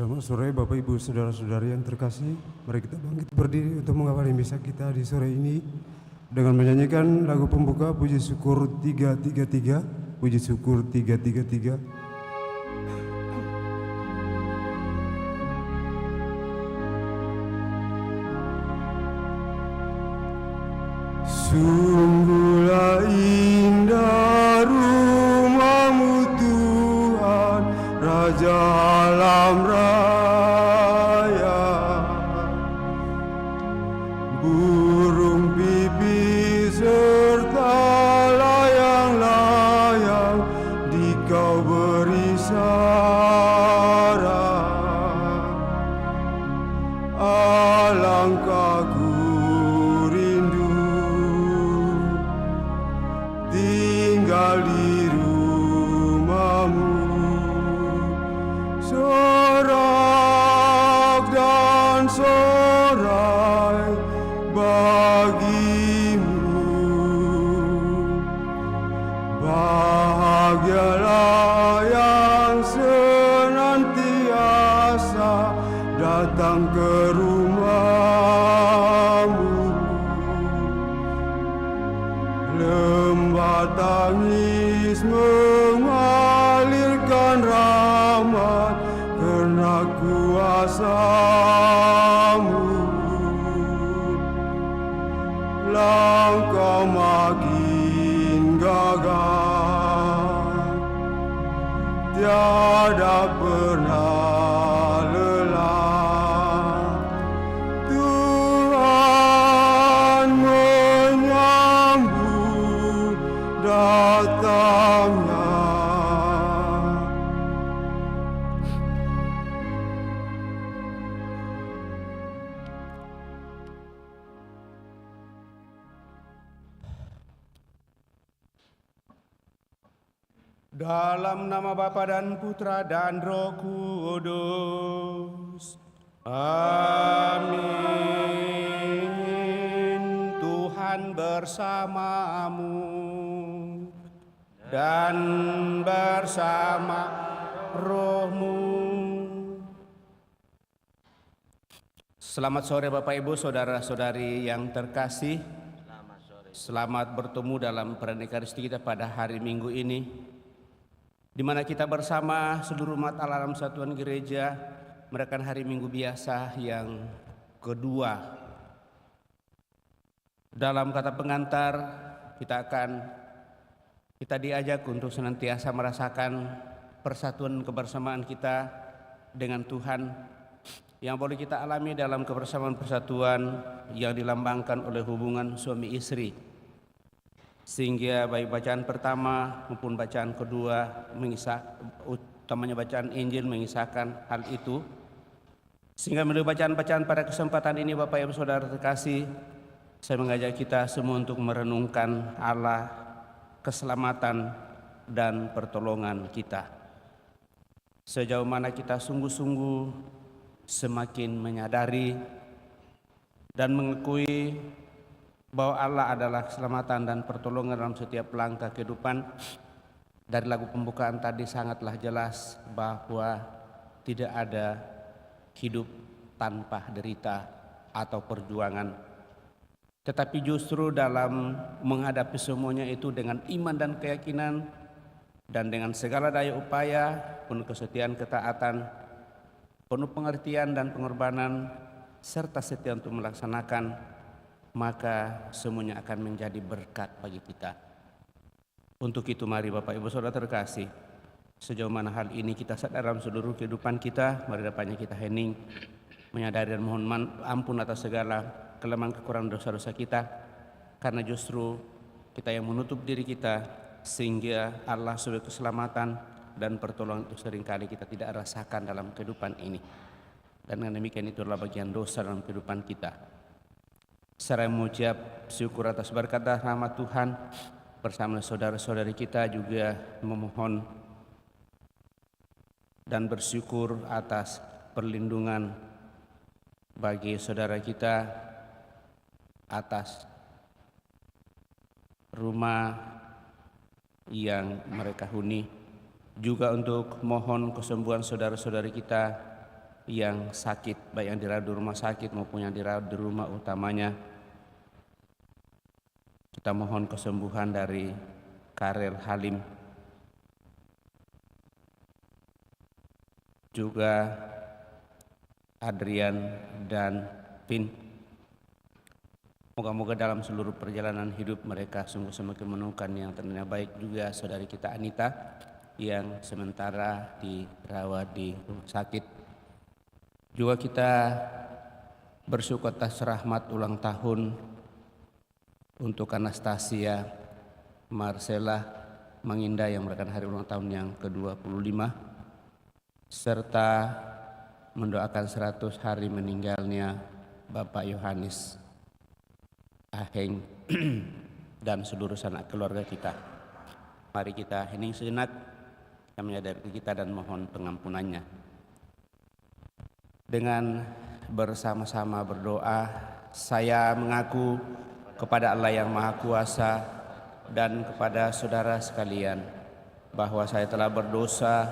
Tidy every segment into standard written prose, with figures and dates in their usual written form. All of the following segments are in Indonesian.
Selamat sore Bapak Ibu Saudara-saudari yang terkasih. Mari kita bangkit berdiri untuk mengawali misa kita di sore ini dengan menyanyikan lagu pembuka Puji Syukur 333. Puji Syukur 333. Sungguhlah indah rumah-Mu Tuhan, Raja alam raya. Burung pipih serta layang-layang di Kau beri sarang. Alangkah ku rindu tinggal di rumah-Mu. Sorak dan sorai bagi-Mu. Bahagialah yang senantiasa datang ke rumah-Mu. Lembah tangis mengalirkan rahmat karena kuasa-Mu. Langkah makin gagah, tiada pernah lelah. Tuhan menyambut datangnya. Dalam nama Bapa dan Putra dan Roh Kudus. Amin. Tuhan bersamamu dan bersama rohmu. Selamat sore Bapak Ibu Saudara-saudari yang terkasih. Selamat bertemu dalam perayaan Ekaristi kita pada hari Minggu ini, di mana kita bersama seluruh umat Allah dalam Satuan Gereja merayakan hari Minggu biasa yang kedua. Dalam kata pengantar kita diajak untuk senantiasa merasakan persatuan kebersamaan kita dengan Tuhan yang boleh kita alami dalam kebersamaan persatuan yang dilambangkan oleh hubungan suami istri. Sehingga baik bacaan pertama maupun bacaan kedua utamanya bacaan Injil mengisahkan hal itu. Sehingga melalui bacaan-bacaan pada kesempatan ini Bapak Ibu Saudara terkasih, saya mengajak kita semua untuk merenungkan Allah, keselamatan dan pertolongan kita. Sejauh mana kita sungguh-sungguh semakin menyadari dan mengakui bahwa Allah adalah keselamatan dan pertolongan dalam setiap langkah kehidupan. Dari lagu pembukaan tadi sangatlah jelas bahwa tidak ada hidup tanpa derita atau perjuangan. Tetapi justru dalam menghadapi semuanya itu dengan iman dan keyakinan dan dengan segala daya upaya, penuh kesetiaan, ketaatan, penuh pengertian dan pengorbanan, serta setia untuk melaksanakan, maka semuanya akan menjadi berkat bagi kita. Untuk itu mari Bapak Ibu Saudara terkasih, sejauh mana hal ini kita sadar dalam seluruh kehidupan kita, mari dapatnya kita hening, menyadari dan mohon ampun atas segala kelemahan kekurangan dosa-dosa kita, karena justru kita yang menutup diri kita, sehingga Allah sebagai keselamatan dan pertolongan itu seringkali kita tidak rasakan dalam kehidupan ini. Dan dengan demikian itu adalah bagian dosa dalam kehidupan kita. Saya mengucap syukur atas berkat dan rahmat Tuhan, bersama saudara-saudari kita juga memohon dan bersyukur atas perlindungan bagi saudara kita, atas rumah yang mereka huni, juga untuk mohon kesembuhan saudara-saudari kita yang sakit, baik yang dirawat di rumah sakit maupun yang dirawat di rumah utamanya. Kita mohon kesembuhan dari Karel Halim, juga Adrian dan Pin. Moga-moga dalam seluruh perjalanan hidup mereka sungguh semakin menemukan yang ternyata baik. Juga saudari kita Anita yang sementara dirawat di rumah sakit. Juga kita bersyukur atas rahmat ulang tahun untuk Anastasia Marcella Manginda yang merayakan hari ulang tahun yang ke-25, serta mendoakan 100 hari meninggalnya Bapak Yohanes Aheng dan seluruh sanak keluarga kita. Mari kita hening sejenak, kita menyadari kita dan mohon pengampunannya. Dengan bersama-sama berdoa, saya mengaku kepada Allah yang Maha Kuasa dan kepada saudara sekalian bahwa saya telah berdosa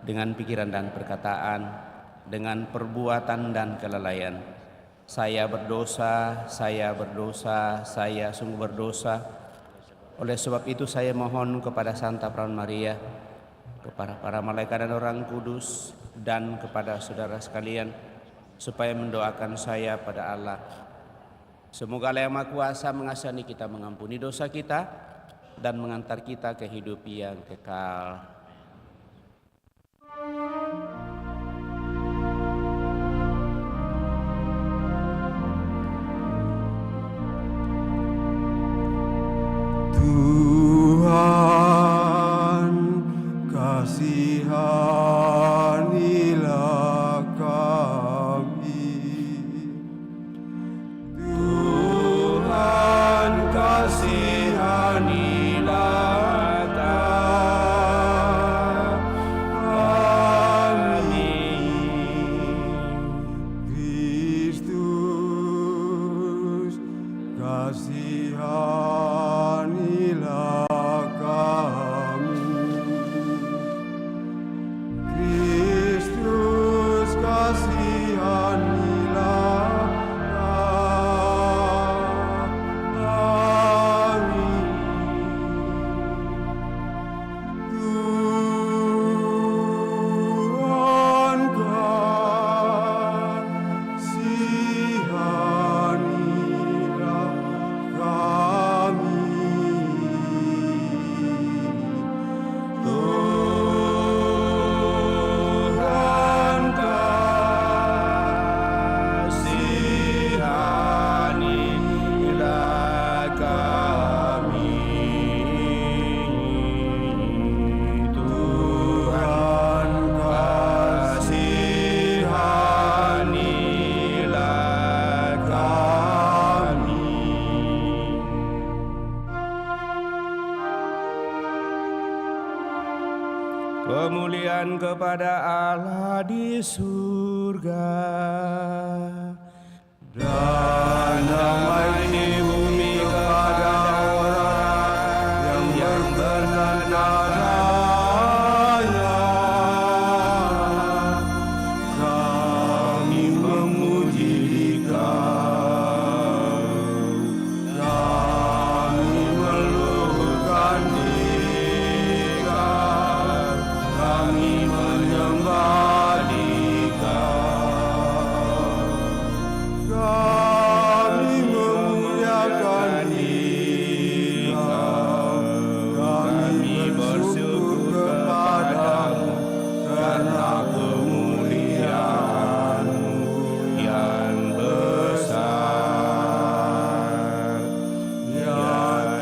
dengan pikiran dan perkataan, dengan perbuatan dan kelalaian. Saya berdosa, saya sungguh berdosa. Oleh sebab itu saya mohon kepada Santa Perawan Maria, kepada para malaikat dan orang kudus, dan kepada saudara sekalian, supaya mendoakan saya pada Allah. Semoga Allah yang Maha Kuasa mengasihani kita, mengampuni dosa kita, dan mengantar kita ke hidup yang kekal. Tuhan, kasihanilah kami. Tuhan, kasihanilah kami. Kristus, kasihanilah kami. Kristus, kasihanilah kami. Tuhan, kasihanilah kami. Tuhan, kasihanilah kami. Tuhan, kasihanilah kami. Kemuliaan kepada Allah di surga Dan damai di bumi kepada orang yang bernadanya. Kami memuji Dikau, kami meluhurkan Dikau, kami menyembah Dikau. Kami memuliakan Dikau, kami bersyukur kepadamu karena kemuliaan-Mu yang besar. Ya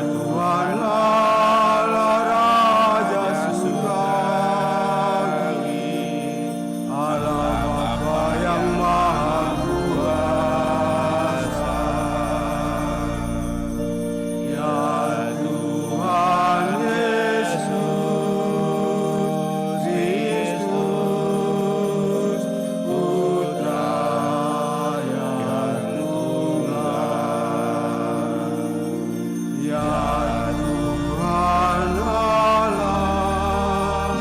Tuhan Allah Raja Surgawi, Allah Bapa yang Maha Kuasa. Ya Tuhan Yesus Kristus, Putra yang tunggal. Ya Tuhan Allah,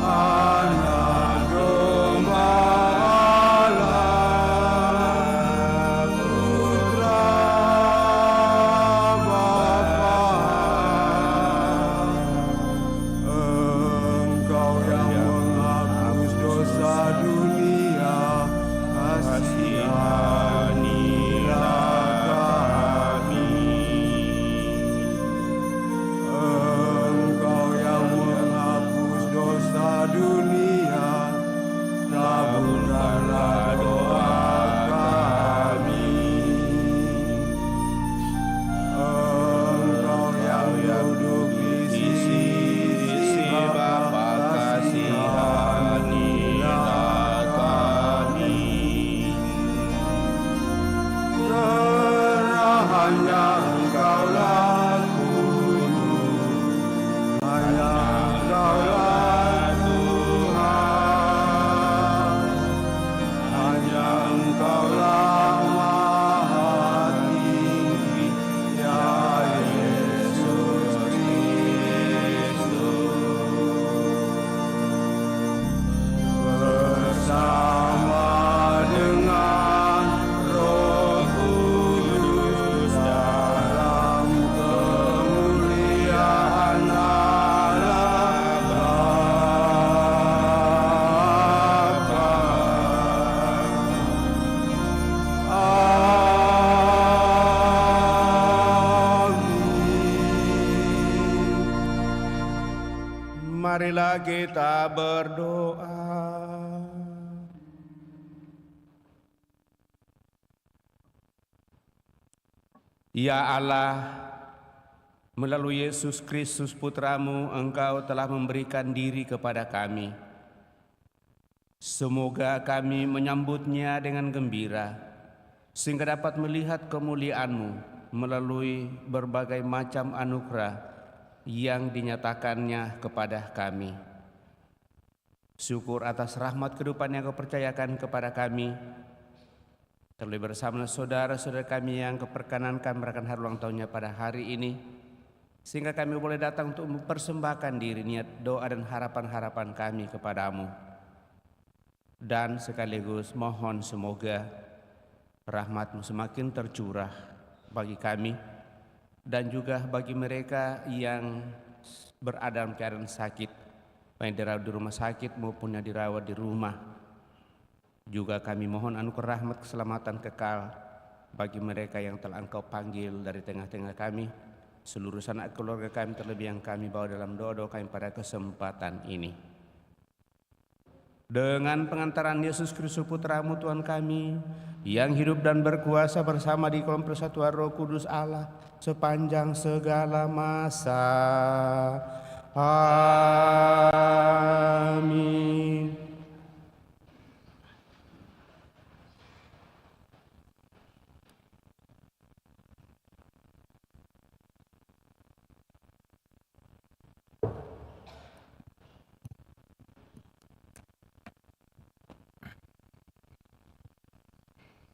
Anak Domba Marilah kita berdoa. Ya Allah, melalui Yesus Kristus Putra-Mu, Engkau telah memberikan diri kepada kami. Semoga kami menyambutnya dengan gembira, sehingga dapat melihat kemuliaan-Mu melalui berbagai macam anugerah yang dinyatakannya kepada kami. Syukur atas rahmat kehidupan yang Kau percayakan kepada kami, terlebih bersama saudara-saudara kami yang keperkenankan merayakan hari ulang tahunnya pada hari ini, sehingga kami boleh datang untuk mempersembahkan diri, niat, doa dan harapan-harapan kami kepadamu. Dan sekaligus mohon semoga rahmat-Mu semakin tercurah bagi kami dan juga bagi mereka yang berada dalam keadaan sakit, baik dirawat di rumah sakit maupun yang dirawat di rumah. Juga kami mohon anugerah rahmat keselamatan kekal bagi mereka yang telah Engkau panggil dari tengah-tengah kami, seluruh sanak keluarga kami, terlebih yang kami bawa dalam doa-doa kami pada kesempatan ini. Dengan pengantaran Yesus Kristus Putra-Mu Tuhan kami, yang hidup dan berkuasa bersama di kolom persatuan Roh Kudus Allah sepanjang segala masa. Amin.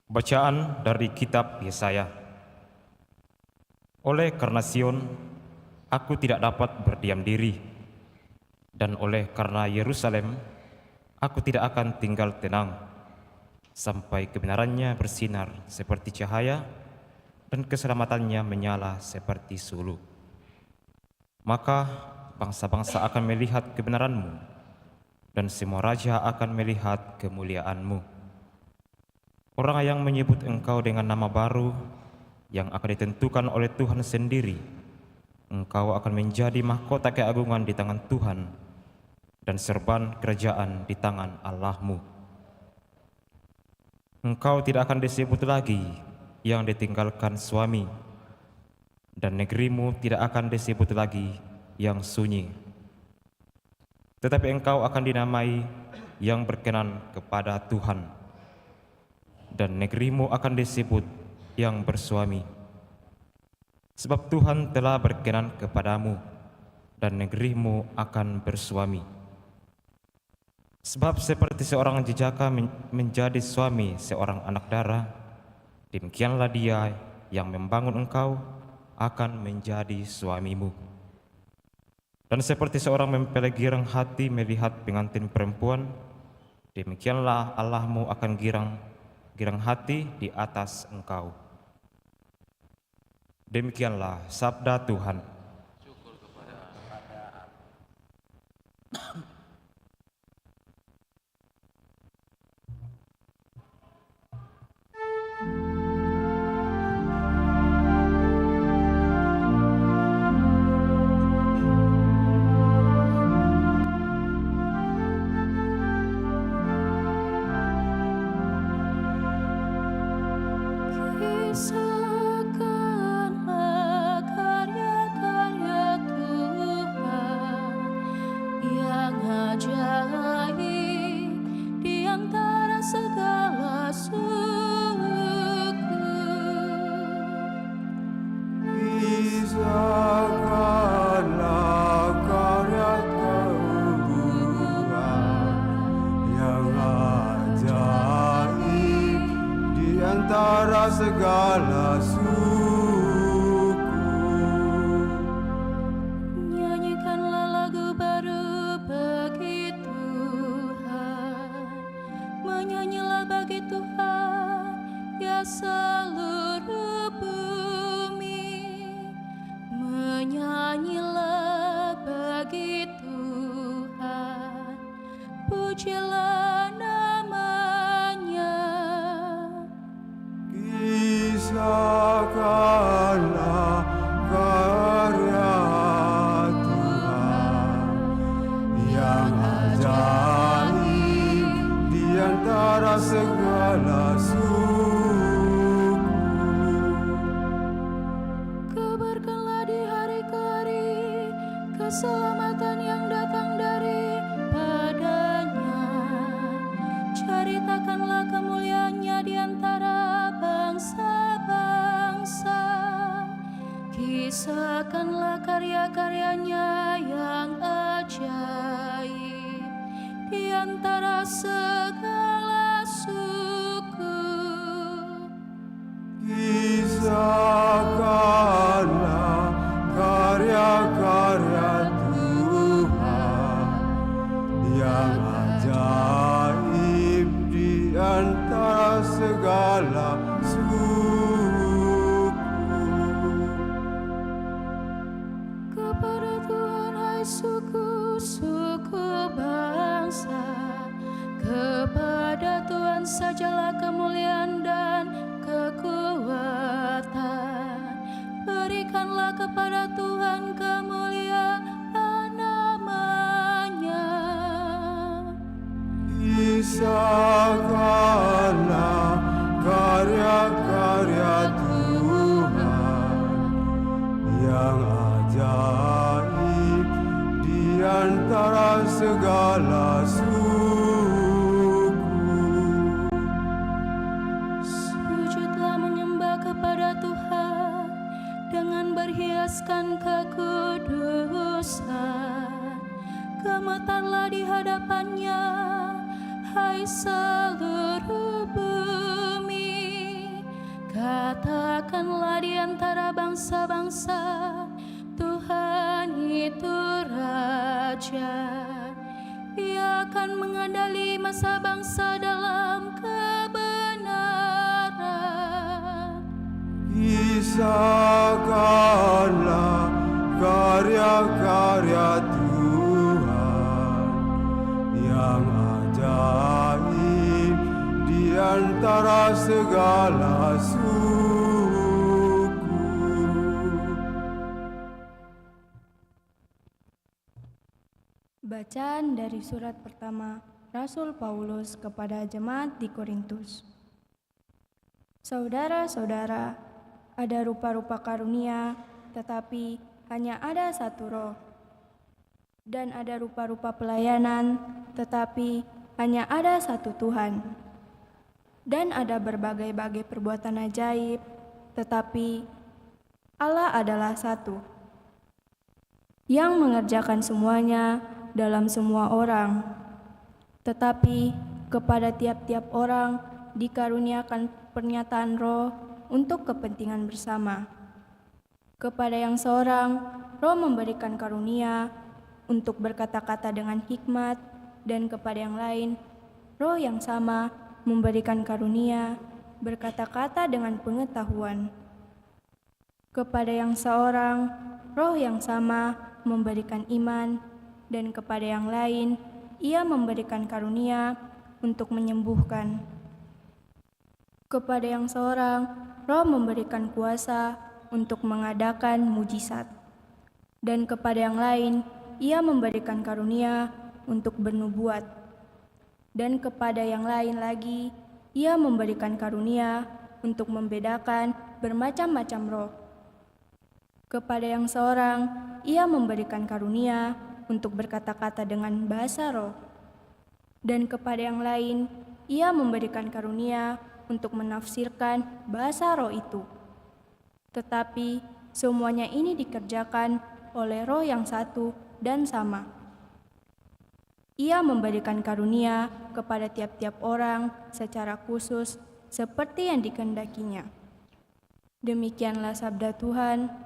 Bacaan dari kitab Yesaya. Oleh karena Sion, aku tidak dapat berdiam diri, dan oleh karena Yerusalem, aku tidak akan tinggal tenang, sampai kebenarannya bersinar seperti cahaya, dan keselamatannya menyala seperti sulu. Maka bangsa-bangsa akan melihat kebenaran-Mu, dan semua raja akan melihat kemuliaan-Mu. Orang yang menyebut Engkau dengan nama baru yang akan ditentukan oleh Tuhan sendiri, Engkau akan menjadi mahkota keagungan di tangan Tuhan dan serban kerajaan di tangan Allah-Mu. Engkau tidak akan disebut lagi yang ditinggalkan suami, dan negerimu tidak akan disebut lagi yang sunyi. Tetapi engkau akan dinamai yang berkenan kepada Tuhan, dan negerimu akan disebut yang bersuami. Sebab Tuhan telah berkenan kepadamu, dan negerimu akan bersuami. Sebab seperti seorang jejaka menjadi suami seorang anak darah, demikianlah Dia yang membangun engkau akan menjadi suamimu. Dan seperti seorang mempelai girang hati melihat pengantin perempuan, demikianlah Allahmu akan girang hati di atas engkau. Demikianlah sabda Tuhan. Kisahkanlah karya keselamatan yang datang daripadanya. Ceritakanlah kemuliaannya di antara bangsa-bangsa. Kisahkanlah karya-karyanya yang ajaib di antara segala suku. Kisahkanlah karya-karya Tuhan yang ajaib di antara segala suku. Kepada Tuhan hai suku-suku bangsa, kepada Tuhan sajalah kemuliaan dan kekuatan. Berikanlah kepada Tuhan kemuliaan namanya. Kisahkanlah karya-karya Tuhan yang ajaib di antara segala suku. Sujudlah menyembah kepada Tuhan dengan berhiaskan kekudusan. Gemetarlah di hadapannya, hai seluruh bumi. Katakanlah di antara bangsa-bangsa, Tuhan itu Raja. Ia akan mengadali masa bangsa dalam kebenaran. Kisahkanlah karya-karya Tuhan yang ajaib di antara segala suku. Bacaan dari surat pertama Rasul Paulus kepada jemaat di Korintus. Saudara-saudara, ada rupa-rupa karunia, tetapi hanya ada satu roh. Dan ada rupa-rupa pelayanan, tetapi hanya ada satu Tuhan. Dan ada berbagai-bagai perbuatan ajaib, tetapi Allah adalah satu, yang mengerjakan semuanya dalam semua orang. Tetapi kepada tiap-tiap orang dikaruniakan pernyataan roh untuk kepentingan bersama. Kepada yang seorang, roh memberikan karunia untuk berkata-kata dengan hikmat, dan kepada yang lain, roh yang sama memberikan karunia berkata-kata dengan pengetahuan. Kepada yang seorang, roh yang sama memberikan iman, dan kepada yang lain, ia memberikan karunia untuk menyembuhkan. Kepada yang seorang, roh memberikan kuasa untuk mengadakan mujizat. Dan kepada yang lain, ia memberikan karunia untuk bernubuat. Dan kepada yang lain lagi, ia memberikan karunia untuk membedakan bermacam-macam roh. Kepada yang seorang, ia memberikan karunia untuk berkata-kata dengan bahasa roh. Dan kepada yang lain, ia memberikan karunia untuk menafsirkan bahasa roh itu. Tetapi semuanya ini dikerjakan oleh roh yang satu dan sama. Ia memberikan karunia kepada tiap-tiap orang secara khusus seperti yang dikehendakinya. Demikianlah sabda Tuhan.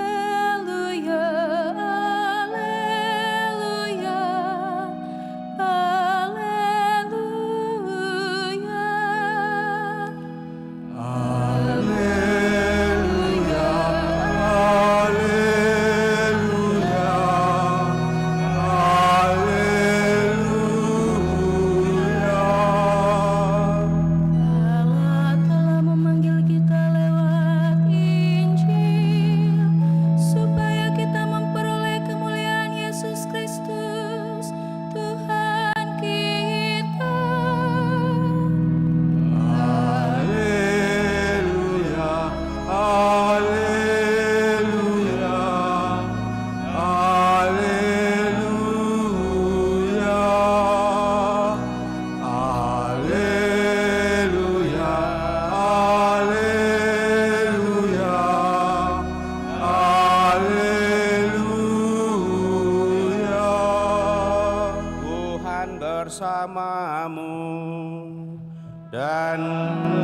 Alleluia, alleluia, alleluia.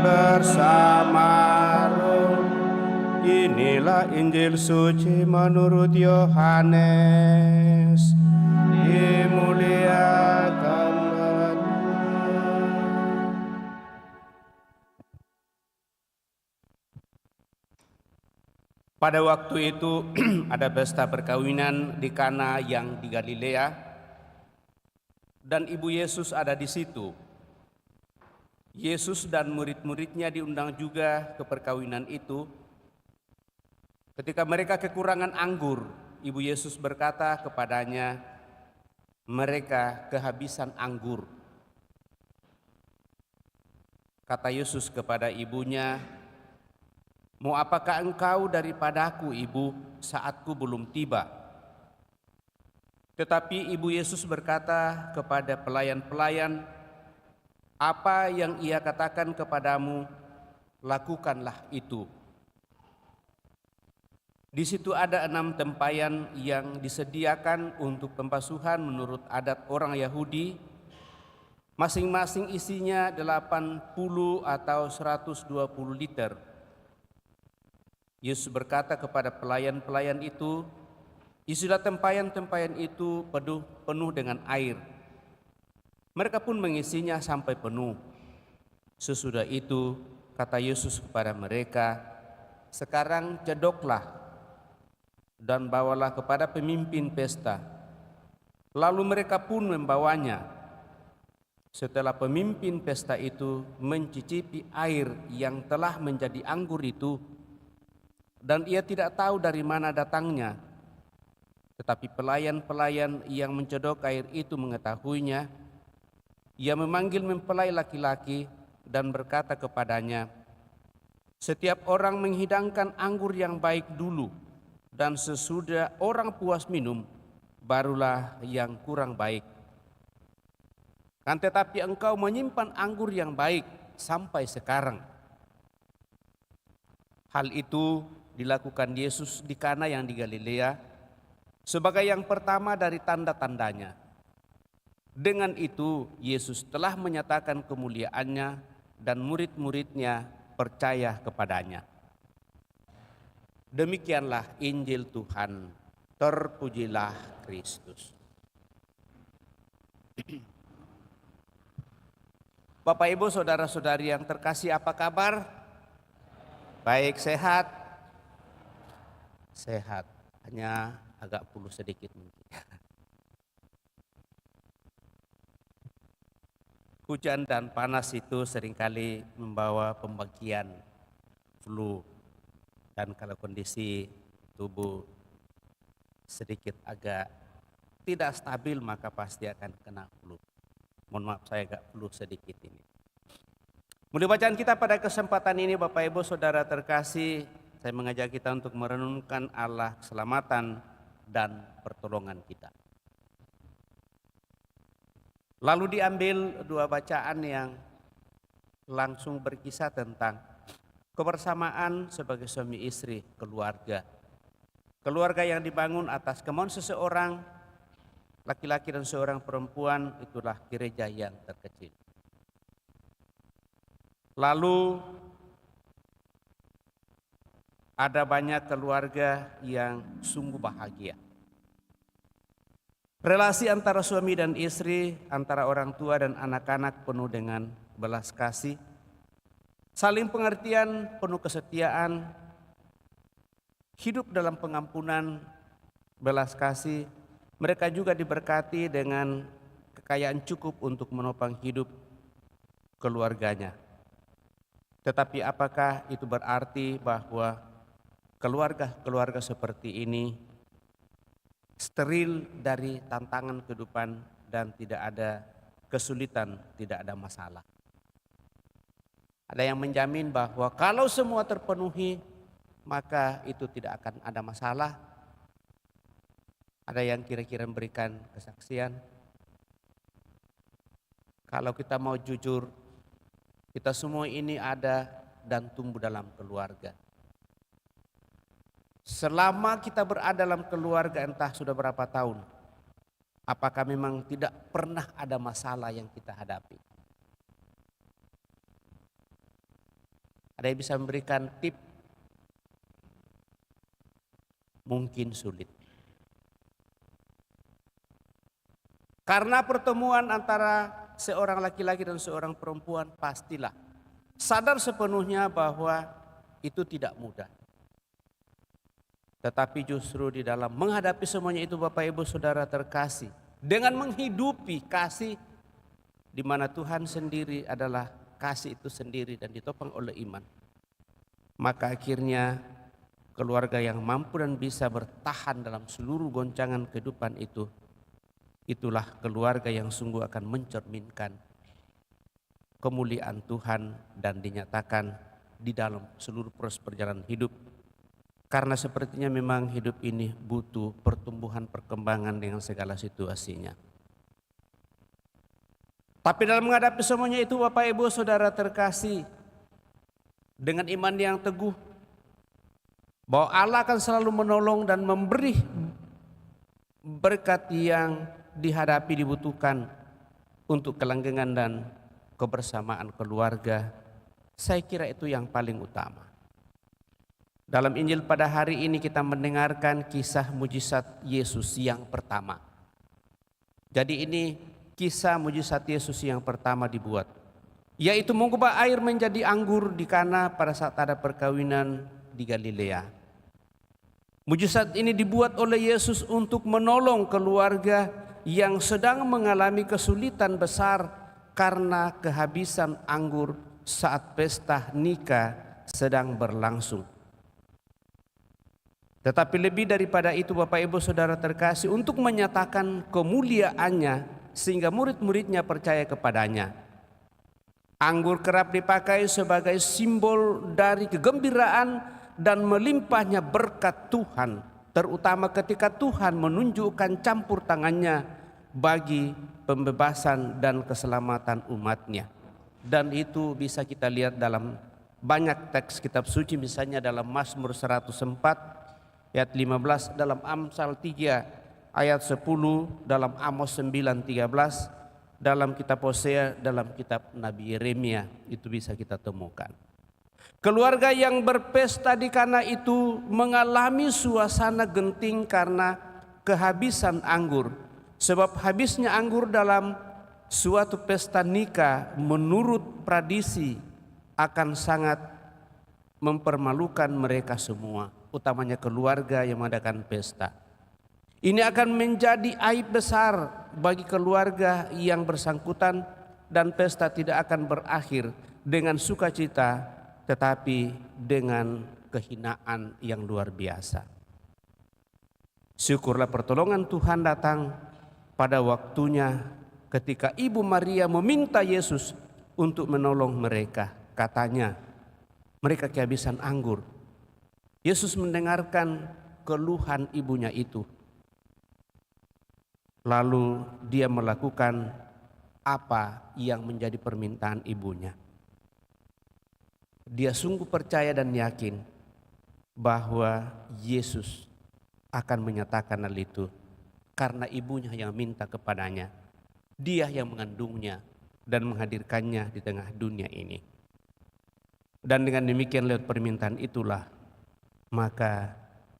bersama roh. Inilah Injil suci menurut Yohanes. Dimuliakanlah Tuhan. Pada waktu itu ada pesta perkawinan di Kana yang di Galilea, dan ibu Yesus ada di situ. Yesus dan murid-muridnya diundang juga ke perkawinan itu. Ketika mereka kekurangan anggur, ibu Yesus berkata kepadanya, mereka kehabisan anggur. Kata Yesus kepada ibunya, mau apakah engkau daripadaku, ibu, saatku belum tiba? Tetapi ibu Yesus berkata kepada pelayan-pelayan, apa yang ia katakan kepadamu, lakukanlah itu. Di situ ada 6 tempayan yang disediakan untuk pembasuhan menurut adat orang Yahudi. Masing-masing isinya 80 atau 120 liter. Yesus berkata kepada pelayan-pelayan itu, isilah tempayan-tempayan itu penuh dengan air. Mereka pun mengisinya sampai penuh. Sesudah itu kata Yesus kepada mereka, sekarang cedoklah dan bawalah kepada pemimpin pesta. Lalu mereka pun membawanya. Setelah pemimpin pesta itu mencicipi air yang telah menjadi anggur itu, dan ia tidak tahu dari mana datangnya, tetapi pelayan-pelayan yang mencedok air itu mengetahuinya, ia memanggil mempelai laki-laki dan berkata kepadanya, setiap orang menghidangkan anggur yang baik dulu, dan sesudah orang puas minum, barulah yang kurang baik. Kan tetapi engkau menyimpan anggur yang baik sampai sekarang. Hal itu dilakukan Yesus di Kana yang di Galilea sebagai yang pertama dari tanda-tandanya. Dengan itu Yesus telah menyatakan kemuliaannya dan murid-muridnya percaya kepadanya. Demikianlah Injil Tuhan, terpujilah Kristus. Bapak Ibu saudara-saudari yang terkasih, apa kabar? Baik, sehat? Sehat, hanya agak flu sedikit mungkin. Hujan dan panas itu seringkali membawa pembagian flu. Dan kalau kondisi tubuh sedikit agak tidak stabil, maka pasti akan kena flu. Mohon maaf, saya agak flu sedikit ini. Mulai bacaan kita pada kesempatan ini, Bapak Ibu Saudara terkasih, saya mengajak kita untuk merenungkan Allah keselamatan dan pertolongan kita. Lalu diambil 2 bacaan yang langsung berkisah tentang kebersamaan sebagai suami istri, keluarga. Keluarga yang dibangun atas kemauan seseorang laki-laki dan seorang perempuan, itulah gereja yang terkecil. Lalu ada banyak keluarga yang sungguh bahagia. Relasi antara suami dan istri, antara orang tua dan anak-anak penuh dengan belas kasih, saling pengertian, penuh kesetiaan, hidup dalam pengampunan, belas kasih. Mereka juga diberkati dengan kekayaan cukup untuk menopang hidup keluarganya. Tetapi apakah itu berarti bahwa keluarga-keluarga seperti ini steril dari tantangan kehidupan dan tidak ada kesulitan, tidak ada masalah? Ada yang menjamin bahwa kalau semua terpenuhi, maka itu tidak akan ada masalah? Ada yang kira-kira memberikan kesaksian? Kalau kita mau jujur, kita semua ini ada dan tumbuh dalam keluarga. Selama kita berada dalam keluarga entah sudah berapa tahun, apakah memang tidak pernah ada masalah yang kita hadapi? Ada yang bisa memberikan tip? Mungkin sulit. Karena pertemuan antara seorang laki-laki dan seorang perempuan pastilah sadar sepenuhnya bahwa itu tidak mudah. Tetapi justru di dalam menghadapi semuanya itu Bapak Ibu Saudara terkasih, dengan menghidupi kasih di mana Tuhan sendiri adalah kasih itu sendiri dan ditopang oleh iman, maka akhirnya keluarga yang mampu dan bisa bertahan dalam seluruh goncangan kehidupan itu, itulah keluarga yang sungguh akan mencerminkan kemuliaan Tuhan dan dinyatakan di dalam seluruh proses perjalanan hidup. Karena sepertinya memang hidup ini butuh pertumbuhan perkembangan dengan segala situasinya. Tapi dalam menghadapi semuanya itu Bapak Ibu Saudara terkasih, dengan iman yang teguh bahwa Allah akan selalu menolong dan memberi berkat yang dihadapi dibutuhkan untuk kelanggengan dan kebersamaan keluarga, saya kira itu yang paling utama. Dalam Injil pada hari ini kita mendengarkan kisah mujizat Yesus yang pertama. Jadi ini kisah mujizat Yesus yang pertama dibuat, yaitu mengubah air menjadi anggur di Kana pada saat ada perkawinan di Galilea. Mujizat ini dibuat oleh Yesus untuk menolong keluarga yang sedang mengalami kesulitan besar karena kehabisan anggur saat pesta nikah sedang berlangsung. Tetapi lebih daripada itu Bapak Ibu Saudara terkasih, untuk menyatakan kemuliaannya sehingga murid-muridnya percaya kepadanya. Anggur kerap dipakai sebagai simbol dari kegembiraan dan melimpahnya berkat Tuhan, terutama ketika Tuhan menunjukkan campur tangannya bagi pembebasan dan keselamatan umatnya. Dan itu bisa kita lihat dalam banyak teks kitab suci, misalnya dalam Mazmur 104 ayat 15, dalam Amsal 3 ayat 10, dalam Amos 9:13, dalam kitab Hosea, dalam kitab Nabi Yeremia, itu bisa kita temukan. Keluarga yang berpesta di Kana itu mengalami suasana genting karena kehabisan anggur. Sebab habisnya anggur dalam suatu pesta nikah menurut tradisi akan sangat mempermalukan mereka semua, utamanya keluarga yang mengadakan pesta. Ini akan menjadi aib besar bagi keluarga yang bersangkutan, dan pesta tidak akan berakhir dengan sukacita, tetapi dengan kehinaan yang luar biasa. Syukurlah pertolongan Tuhan datang pada waktunya ketika Ibu Maria meminta Yesus untuk menolong mereka. Katanya, mereka kehabisan anggur. Yesus mendengarkan keluhan ibunya itu. Lalu dia melakukan apa yang menjadi permintaan ibunya. Dia sungguh percaya dan yakin bahwa Yesus akan menyatakan hal itu karena ibunya yang minta kepadanya. Dia yang mengandungnya dan menghadirkannya di tengah dunia ini. Dan dengan demikian lewat permintaan itulah maka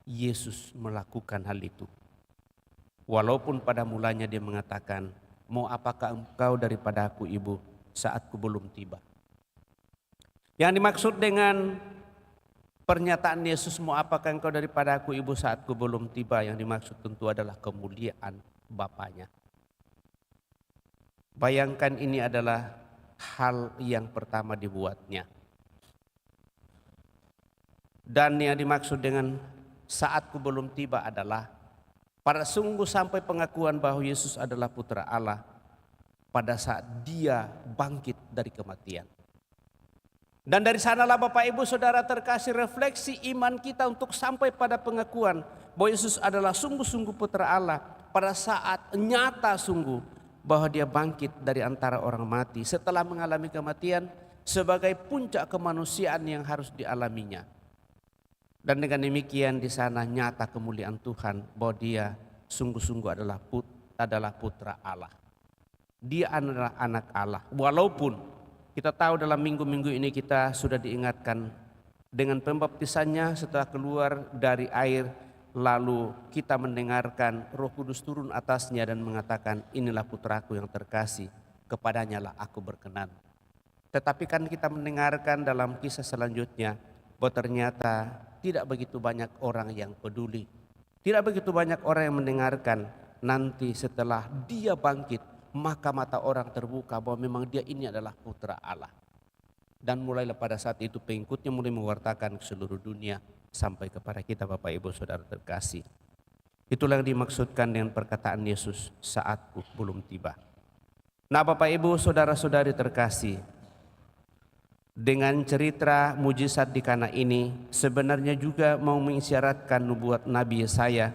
Yesus melakukan hal itu. Walaupun pada mulanya dia mengatakan, mau apakah engkau daripada aku ibu, saatku belum tiba. Yang dimaksud dengan pernyataan Yesus, mau apakah engkau daripada aku ibu, saatku belum tiba, yang dimaksud tentu adalah kemuliaan Bapanya. Bayangkan ini adalah hal yang pertama dibuatnya. Dan yang dimaksud dengan saatku belum tiba adalah pada sungguh sampai pengakuan bahwa Yesus adalah putra Allah pada saat dia bangkit dari kematian. Dan dari sanalah Bapak Ibu Saudara terkasih, refleksi iman kita untuk sampai pada pengakuan bahwa Yesus adalah sungguh-sungguh putra Allah pada saat nyata sungguh bahwa dia bangkit dari antara orang mati setelah mengalami kematian sebagai puncak kemanusiaan yang harus dialaminya. Dan dengan demikian di sana nyata kemuliaan Tuhan bahwa dia sungguh-sungguh adalah putra Allah. Dia adalah anak Allah, walaupun Kita tahu dalam minggu-minggu ini kita sudah diingatkan dengan pembaptisannya setelah keluar dari air, lalu kita mendengarkan Roh Kudus turun atasnya dan mengatakan, inilah putraku yang terkasih, kepadanya lah aku berkenan. Tetapi kan kita mendengarkan dalam kisah selanjutnya bahwa ternyata tidak begitu banyak orang yang peduli. Tidak begitu banyak orang yang mendengarkan. Nanti setelah dia bangkit, maka mata orang terbuka bahwa memang dia ini adalah putra Allah. Dan mulailah pada saat itu pengikutnya mulai mewartakan ke seluruh dunia sampai kepada kita Bapak Ibu Saudara terkasih. Itulah yang dimaksudkan dengan perkataan Yesus, saatku belum tiba. Nah Bapak Ibu Saudara-saudari terkasih, dengan cerita mujizat di Kana ini sebenarnya juga mau mengisyaratkan nubuat Nabi Yesaya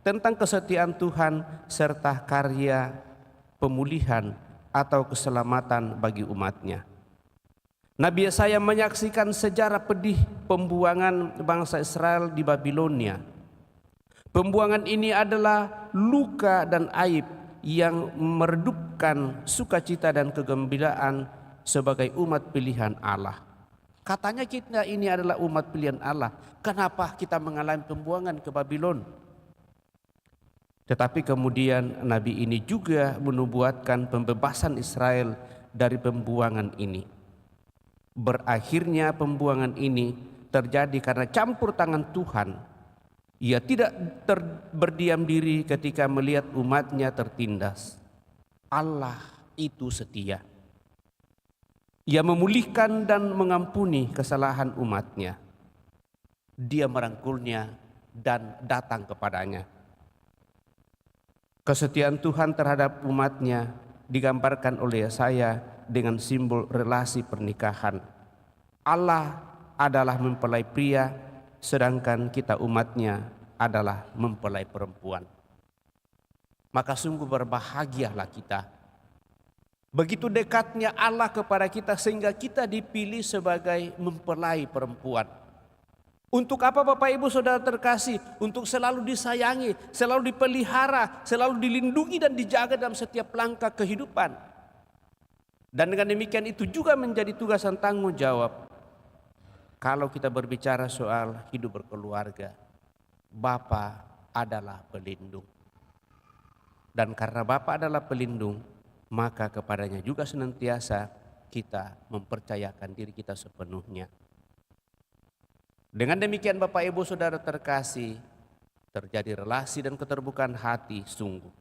tentang kesetiaan Tuhan serta karya pemulihan atau keselamatan bagi umatnya. Nabi Yesaya menyaksikan sejarah pedih pembuangan bangsa Israel di Babilonia. Pembuangan ini adalah luka dan aib yang meredupkan sukacita dan kegembiraan sebagai umat pilihan Allah. Katanya kita ini adalah umat pilihan Allah. Kenapa kita mengalami pembuangan ke Babilon? Tetapi kemudian Nabi ini juga menubuatkan pembebasan Israel dari pembuangan ini. Berakhirnya pembuangan ini terjadi karena campur tangan Tuhan. Ia tidak berdiam diri ketika melihat umatnya tertindas. Allah itu setia. Ia memulihkan dan mengampuni kesalahan umatnya. Dia merangkulnya dan datang kepadanya. Kesetiaan Tuhan terhadap umatnya digambarkan oleh Yesaya dengan simbol relasi pernikahan. Allah adalah mempelai pria, sedangkan kita umatnya adalah mempelai perempuan. Maka sungguh berbahagialah kita. Begitu dekatnya Allah kepada kita sehingga kita dipilih sebagai mempelai perempuan. Untuk apa Bapak Ibu Saudara terkasih? Untuk selalu disayangi, selalu dipelihara, selalu dilindungi dan dijaga dalam setiap langkah kehidupan. Dan dengan demikian itu juga menjadi tugas dan tanggung jawab. Kalau kita berbicara soal hidup berkeluarga, Bapa adalah pelindung. Dan karena Bapa adalah pelindung, maka kepadanya juga senantiasa kita mempercayakan diri kita sepenuhnya. Dengan demikian Bapak Ibu Saudara terkasih, terjadi relasi dan keterbukaan hati sungguh.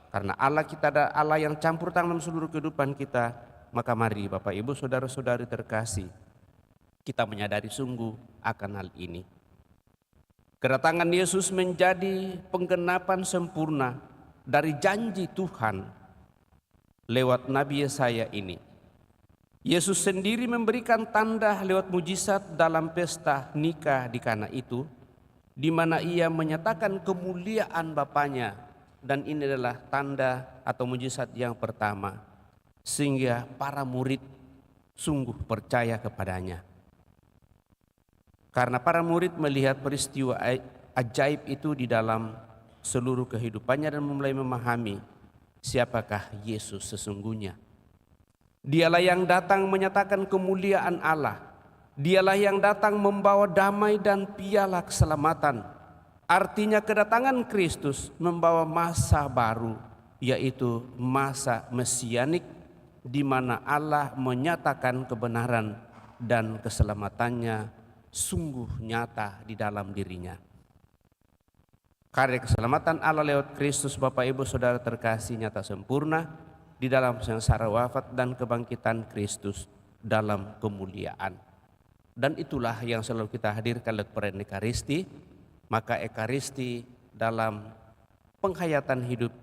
Karena Allah kita adalah Allah yang campur tangan dalam seluruh kehidupan kita, maka mari Bapak Ibu Saudara-saudari terkasih, kita menyadari sungguh akan hal ini. Kedatangan Yesus menjadi penggenapan sempurna dari janji Tuhan lewat Nabi Yesaya ini. Yesus sendiri memberikan tanda lewat mujizat dalam pesta nikah di Kana itu, di mana ia menyatakan kemuliaan Bapanya, dan ini adalah tanda atau mujizat yang pertama, sehingga para murid sungguh percaya kepadanya. Karena para murid melihat peristiwa ajaib itu di dalam seluruh kehidupannya dan mulai memahami siapakah Yesus sesungguhnya. Dialah yang datang menyatakan kemuliaan Allah. Dialah yang datang membawa damai dan piala keselamatan. Artinya kedatangan Kristus membawa masa baru, yaitu masa mesianik, di mana Allah menyatakan kebenaran dan keselamatannya sungguh nyata di dalam dirinya. Karya keselamatan Allah lewat Kristus Bapak Ibu Saudara terkasih nyata sempurna di dalam sengsara wafat dan kebangkitan Kristus dalam kemuliaan. Dan itulah yang selalu kita hadirkan lewat perayaan Ekaristi. Maka Ekaristi dalam penghayatan hidup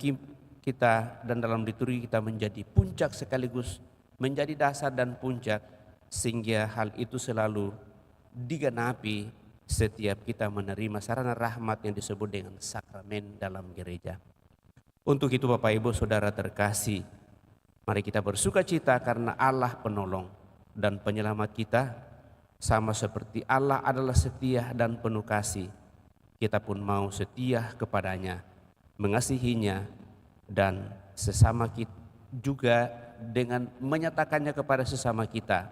kita dan dalam liturgi kita menjadi puncak sekaligus menjadi dasar dan puncak, sehingga hal itu selalu digenapi setiap kita menerima sarana rahmat yang disebut dengan sakramen dalam gereja. Untuk itu Bapak Ibu Saudara terkasih, mari kita bersuka cita karena Allah penolong dan penyelamat kita. Sama seperti Allah adalah setia dan penuh kasih, kita pun mau setia kepadanya, mengasihinya, dan sesama kita juga dengan menyatakannya kepada sesama kita,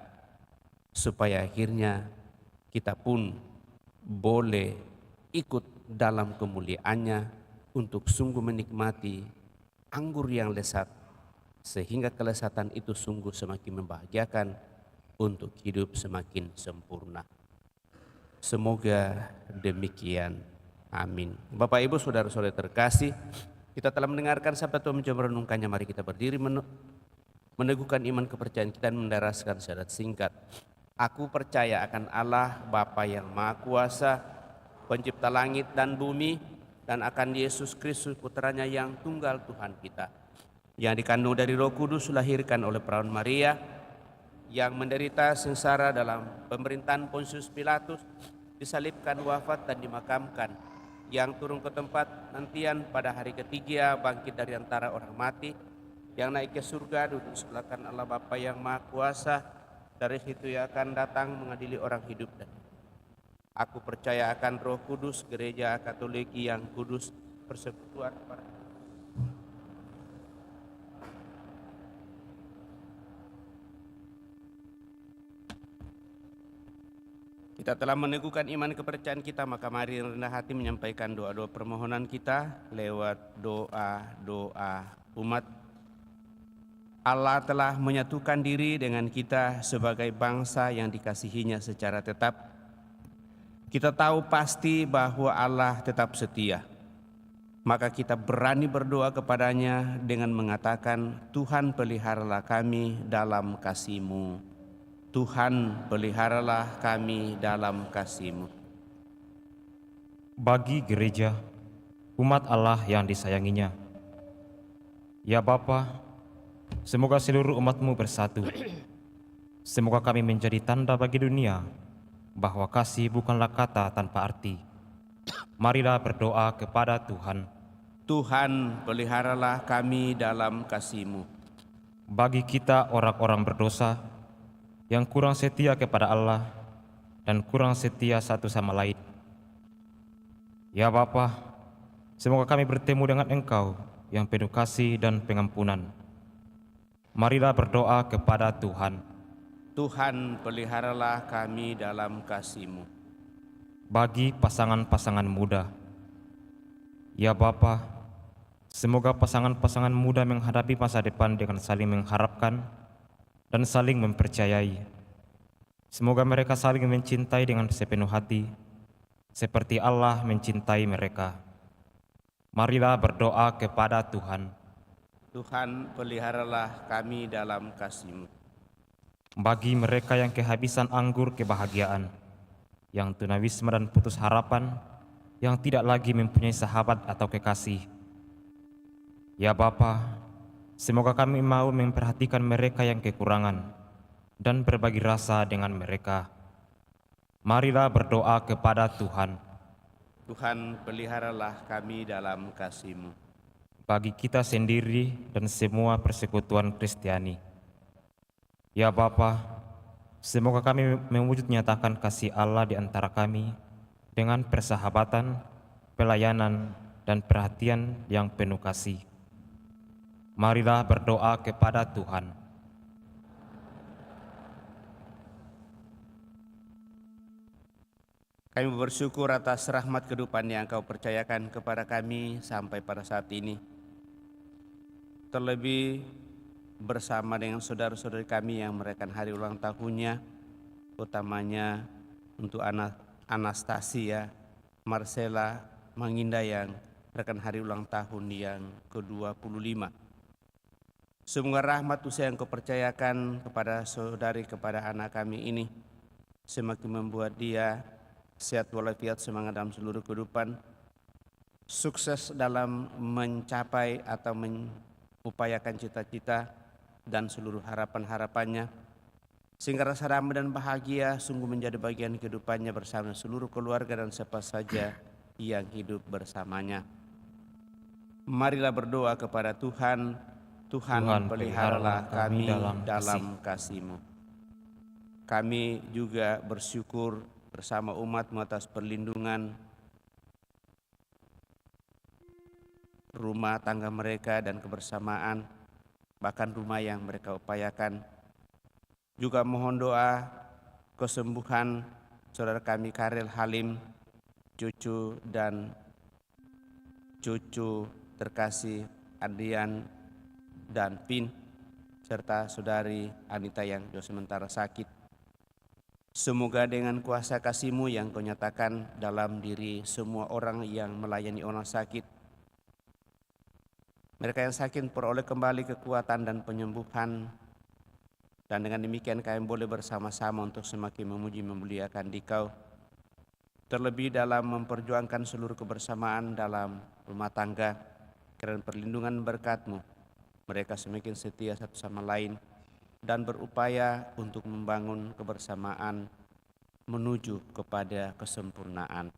supaya akhirnya kita pun boleh ikut dalam kemuliaannya untuk sungguh menikmati anggur yang lezat, sehingga kelezatan itu sungguh semakin membahagiakan untuk hidup semakin sempurna. Semoga demikian. Amin. Bapak Ibu saudara-saudara terkasih, kita telah mendengarkan sabda Tuhan, mencoba merenungkannya. Mari kita berdiri meneguhkan iman kepercayaan kita dan mendaraskan syahadat singkat. Aku percaya akan Allah Bapa yang Maha Kuasa, pencipta langit dan bumi, dan akan Yesus Kristus putranya yang tunggal Tuhan kita, yang dikandung dari Roh Kudus, lahirkan oleh perawan Maria, yang menderita sengsara dalam pemerintahan Pontius Pilatus, disalibkan, wafat dan dimakamkan, yang turun ke tempat nantian pada hari ketiga, bangkit dari antara orang mati, yang naik ke surga, duduk sebelah kanan Allah Bapa yang Maha Kuasa, dari situ ia akan datang mengadili orang hidup dan mati. Aku percaya akan Roh Kudus, Gereja Katolik yang kudus, persekutuan para Kita telah meneguhkan iman kepercayaan kita, maka mari rendah hati menyampaikan doa-doa permohonan kita lewat doa-doa umat. Allah telah menyatukan diri dengan kita sebagai bangsa yang dikasihinya secara tetap. Kita tahu pasti bahwa Allah tetap setia. Maka kita berani berdoa kepadanya dengan mengatakan, Tuhan peliharalah kami dalam kasih-Mu. Tuhan peliharalah kami dalam kasih-Mu. Bagi gereja, umat Allah yang disayanginya, ya Bapa, semoga seluruh umat-Mu bersatu. Semoga kami menjadi tanda bagi dunia bahwa kasih bukanlah kata tanpa arti. Marilah berdoa kepada Tuhan. Tuhan peliharalah kami dalam kasih-Mu. Bagi kita orang-orang berdosa yang kurang setia kepada Allah dan kurang setia satu sama lain, ya Bapa, semoga kami bertemu dengan Engkau yang penuh kasih dan pengampunan. Marilah berdoa kepada Tuhan. Tuhan peliharalah kami dalam kasih-Mu. Bagi pasangan-pasangan muda, ya Bapa, semoga pasangan-pasangan muda menghadapi masa depan dengan saling mengharapkan dan saling mempercayai. Semoga mereka saling mencintai dengan sepenuh hati, seperti Allah mencintai mereka. Marilah berdoa kepada Tuhan. Tuhan peliharalah kami dalam kasih-Mu. Bagi mereka yang kehabisan anggur kebahagiaan, yang tunawisma dan putus harapan, yang tidak lagi mempunyai sahabat atau kekasih, ya Bapa, semoga kami mau memperhatikan mereka yang kekurangan dan berbagi rasa dengan mereka. Marilah berdoa kepada Tuhan. Tuhan peliharalah kami dalam kasih-Mu. Bagi kita sendiri dan semua persekutuan Kristiani, ya Bapa, semoga kami mewujud nyatakan kasih Allah di antara kami dengan persahabatan, pelayanan, dan perhatian yang penuh kasih. Marilah berdoa kepada Tuhan. Kami bersyukur atas rahmat kehidupan yang Engkau percayakan kepada kami sampai pada saat ini. Terlebih bersama dengan saudara-saudari kami yang merayakan hari ulang tahunnya, utamanya untuk Anastasia, Marcella, Manginda yang merayakan hari ulang tahun yang ke-25. Semoga rahmat usia yang Kau percayakan kepada saudari, kepada anak kami ini semakin membuat dia sehat walafiat, semangat dalam seluruh kehidupan, sukses dalam mencapai atau mengupayakan cita-cita dan seluruh harapan-harapannya, sehingga rasa damai dan bahagia sungguh menjadi bagian kehidupannya bersama seluruh keluarga dan siapa saja yang hidup bersamanya. Marilah berdoa kepada Tuhan. Tuhan peliharalah kami dalam kasih-Mu. Kami juga bersyukur bersama umat-Mu atas perlindungan rumah tangga mereka dan kebersamaan, bahkan rumah yang mereka upayakan. Juga mohon doa kesembuhan saudara kami Karel Halim, cucu dan cucu terkasih Adrian dan Pin, serta saudari Anita yang sementara sakit. Semoga dengan kuasa kasih-Mu yang Kau nyatakan dalam diri semua orang yang melayani orang sakit, mereka yang sakit peroleh kembali kekuatan dan penyembuhan. Dan dengan demikian kami boleh bersama-sama untuk semakin memuji memuliakan Dikau. Terlebih dalam memperjuangkan seluruh kebersamaan dalam rumah tangga, karena perlindungan berkat-Mu, mereka semakin setia satu sama lain dan berupaya untuk membangun kebersamaan menuju kepada kesempurnaan.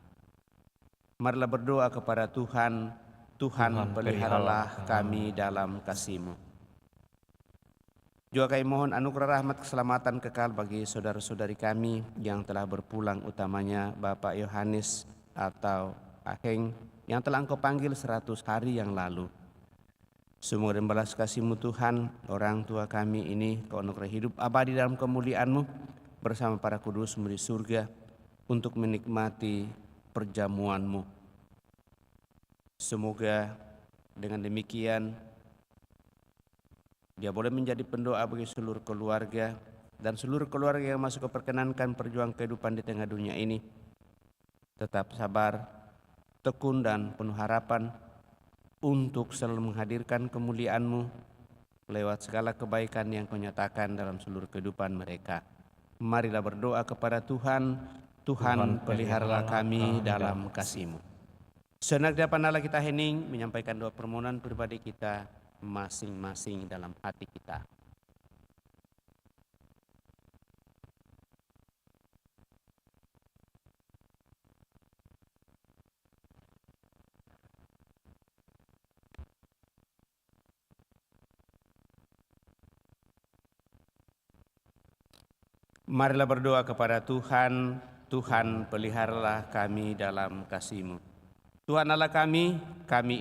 Marilah berdoa kepada Tuhan. Tuhan, peliharalah kami dalam kasih-Mu. Juga kami mohon anugerah rahmat keselamatan kekal bagi saudara-saudari kami yang telah berpulang, utamanya Bapak Yohanes atau Aheng yang telah Engkau panggil 100 hari yang lalu. Semoga dengan belas kasih-Mu Tuhan, orang tua kami ini Kau anugerah hidup abadi dalam kemuliaan-Mu bersama para kudus-Mu di surga untuk menikmati perjamuan-Mu. Semoga dengan demikian dia boleh menjadi pendoa bagi seluruh keluarga dan seluruh keluarga yang masuk keperkenankan perjuangan kehidupan di tengah dunia ini. Tetap sabar, tekun dan penuh harapan untuk selalu menghadirkan kemuliaan-Mu lewat segala kebaikan yang Kau nyatakan dalam seluruh kehidupan mereka. Marilah berdoa kepada Tuhan. Tuhan, peliharalah kami dalam kasih-Mu. Senak dapat Allah kita hening menyampaikan doa permohonan pribadi kita masing-masing dalam hati kita. Marilah berdoa kepada Tuhan. Tuhan, peliharalah kami dalam kasih-Mu. Tuhan Allah kami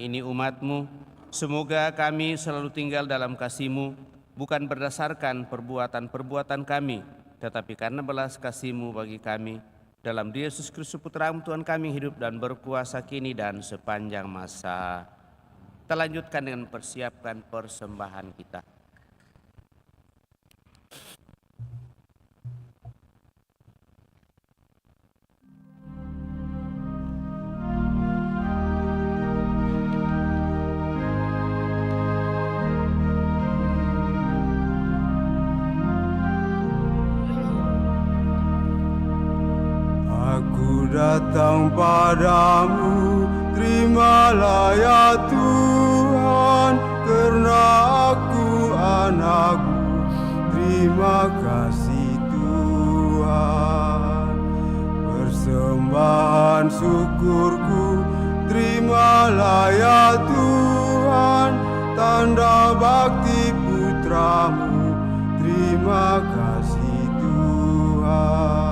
ini umat-Mu. Semoga kami selalu tinggal dalam kasih-Mu, bukan berdasarkan perbuatan-perbuatan kami, tetapi karena belas kasih-Mu bagi kami. Dalam Dia Yesus Kristus Putra-Mu Tuhan kami hidup dan berkuasa kini dan sepanjang masa. Kita lanjutkan dengan persiapkan persembahan kita. Datang padamu, terimalah ya Tuhan, karena aku anak-Mu. Terima kasih Tuhan. Persembahan syukurku, terimalah ya Tuhan, tanda bakti putra-Mu. Terima kasih Tuhan.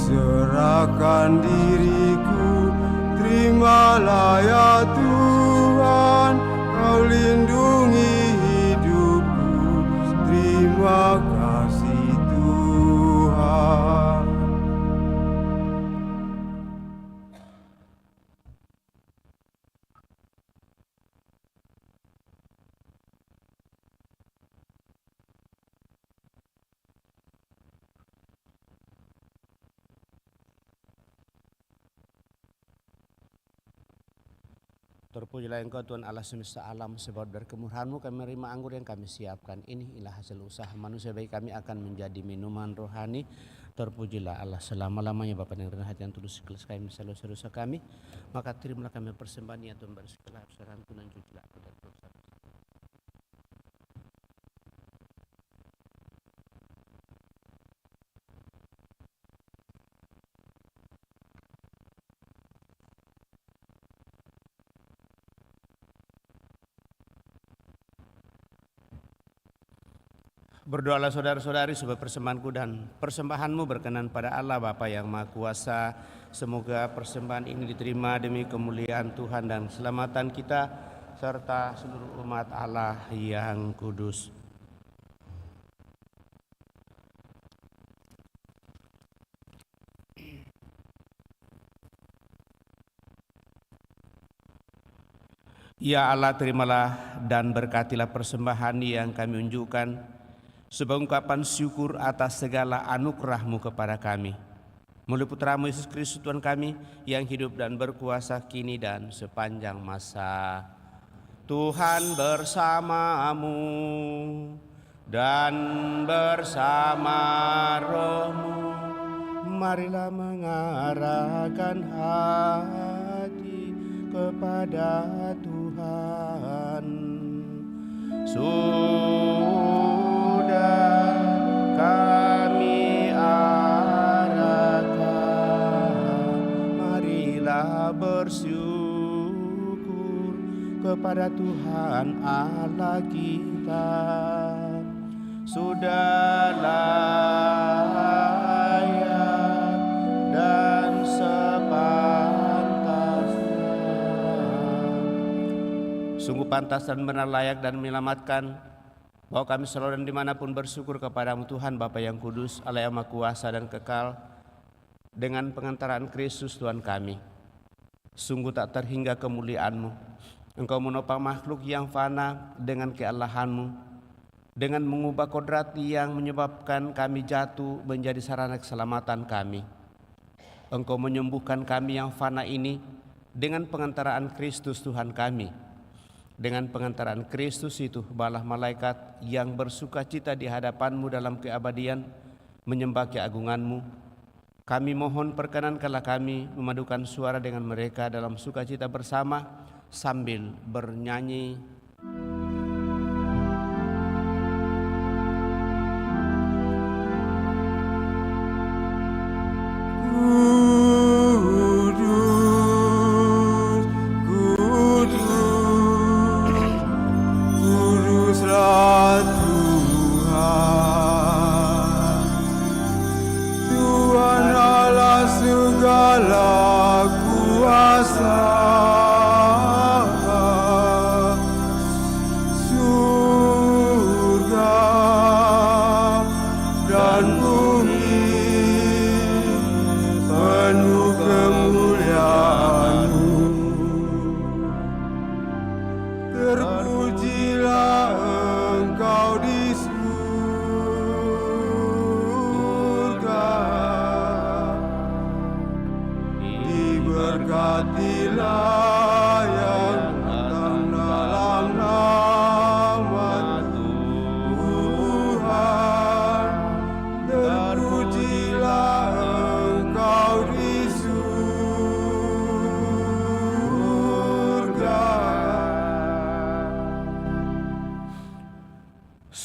Serahkan diriku, terimalah ya Tuhan, Kau lindungi hidupku. Terima kasih Tuhan. Terpujilah Engkau Tuhan Allah semesta alam, sebab dari kemurahan-Mu kami menerima anggur yang kami siapkan. Ini ialah hasil usaha manusia, bagi kami akan menjadi minuman rohani. Terpujilah Allah selama-lamanya, Bapa yang rendah hati yang tulus ikhlas kami selalu dosa kami. Maka terimalah kami persembahan ya Tuhan, bersegala absaran dan cucilah aku dari dosa. Berdoalah saudara-saudari supaya persembahanku dan persembahanmu berkenan pada Allah Bapa yang Maha Kuasa. Semoga persembahan ini diterima demi kemuliaan Tuhan dan keselamatan kita serta seluruh umat Allah yang kudus. Ya Allah, terimalah dan berkatilah persembahan yang kami unjukkan sebagai ungkapan syukur atas segala anugerah-Mu kepada kami. Melalui Putra-Mu Yesus Kristus Tuhan kami yang hidup dan berkuasa kini dan sepanjang masa. Tuhan bersamamu dan bersama roh-Mu. Marilah mengarahkan hati kepada Tuhan. Sudah kami arahkan, marilah bersyukur kepada Tuhan Allah kita. Sudah layak dan sungguh pantas dan benar layak dan menyelamatkan bahwa kami selalu dan dimanapun bersyukur kepadamu Tuhan Bapa yang kudus, Allah yang Maha Kuasa dan kekal, dengan pengantaran Kristus Tuhan kami. Sungguh tak terhingga kemuliaan-Mu. Engkau menopang makhluk yang fana dengan keallahan-Mu, dengan mengubah kodrat yang menyebabkan kami jatuh menjadi sarana keselamatan kami. Engkau menyembuhkan kami yang fana ini dengan pengantaraan Kristus Tuhan kami. Dengan pengantaran Kristus itu, balah malaikat yang bersukacita di hadapan-Mu dalam keabadian menyembah keagungan-Mu. Kami mohon perkenankanlah kami memadukan suara dengan mereka dalam sukacita bersama sambil bernyanyi.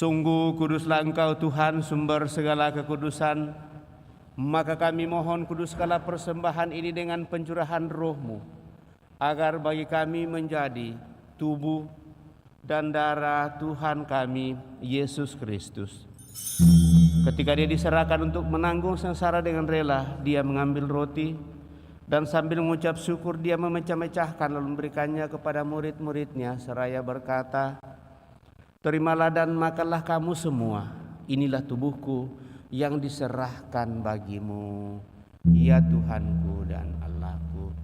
Sungguh kuduslah Engkau Tuhan, sumber segala kekudusan. Maka kami mohon kuduskanlah persembahan ini dengan pencurahan roh-Mu, agar bagi kami menjadi tubuh dan darah Tuhan kami, Yesus Kristus. Ketika Dia diserahkan untuk menanggung sengsara dengan rela, Dia mengambil roti dan sambil mengucap syukur Dia memecah-mecahkan lalu memberikannya kepada murid-murid-Nya seraya berkata, "Terimalah dan makanlah kamu semua, inilah tubuhku yang diserahkan bagimu, ya Tuhanku dan Allahku."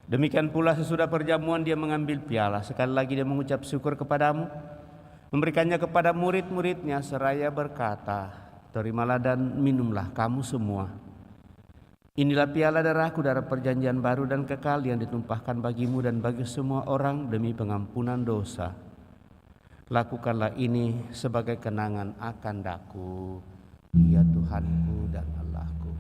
Demikian pula sesudah perjamuan Dia mengambil piala. Sekali lagi Dia mengucap syukur kepadamu, memberikannya kepada murid-murid-Nya seraya berkata, "Terimalah dan minumlah kamu semua. Inilah piala darahku, darah perjanjian baru dan kekal yang ditumpahkan bagimu dan bagi semua orang demi pengampunan dosa. Lakukanlah ini sebagai kenangan akan daku, ya Tuhanku dan Allahku."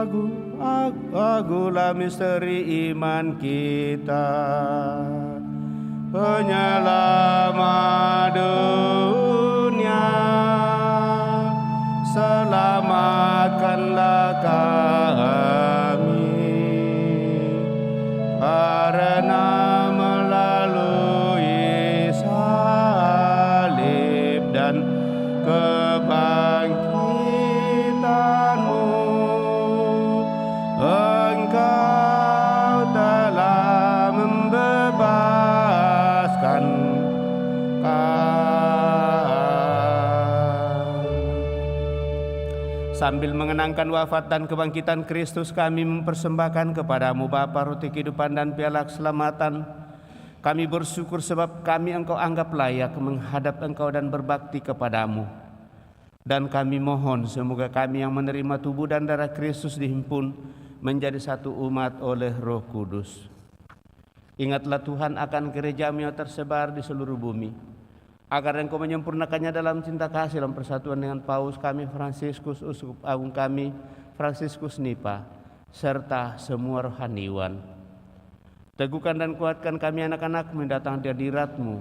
Agulah misteri iman kita, penyelamat dunia, selamatkanlah kami, karena melalui salib dan kebangkitan-Mu, Engkau telah membebaskan kami. Sambil mengenangkan wafat dan kebangkitan Kristus, kami mempersembahkan kepadamu Bapa roti kehidupan dan piala keselamatan. Kami bersyukur sebab kami Engkau anggap layak menghadap Engkau dan berbakti kepadamu. Dan kami mohon semoga kami yang menerima tubuh dan darah Kristus dihimpun menjadi satu umat oleh Roh Kudus. Ingatlah Tuhan akan gereja-Mu yang tersebar di seluruh bumi, agar Engkau menyempurnakannya dalam cinta kasih dalam persatuan dengan Paus kami Fransiskus, Uskup Agung kami Fransiskus Nipa, serta semua rohaniwan. Teguhkan dan kuatkan kami anak-anak mendatang hadirat-Mu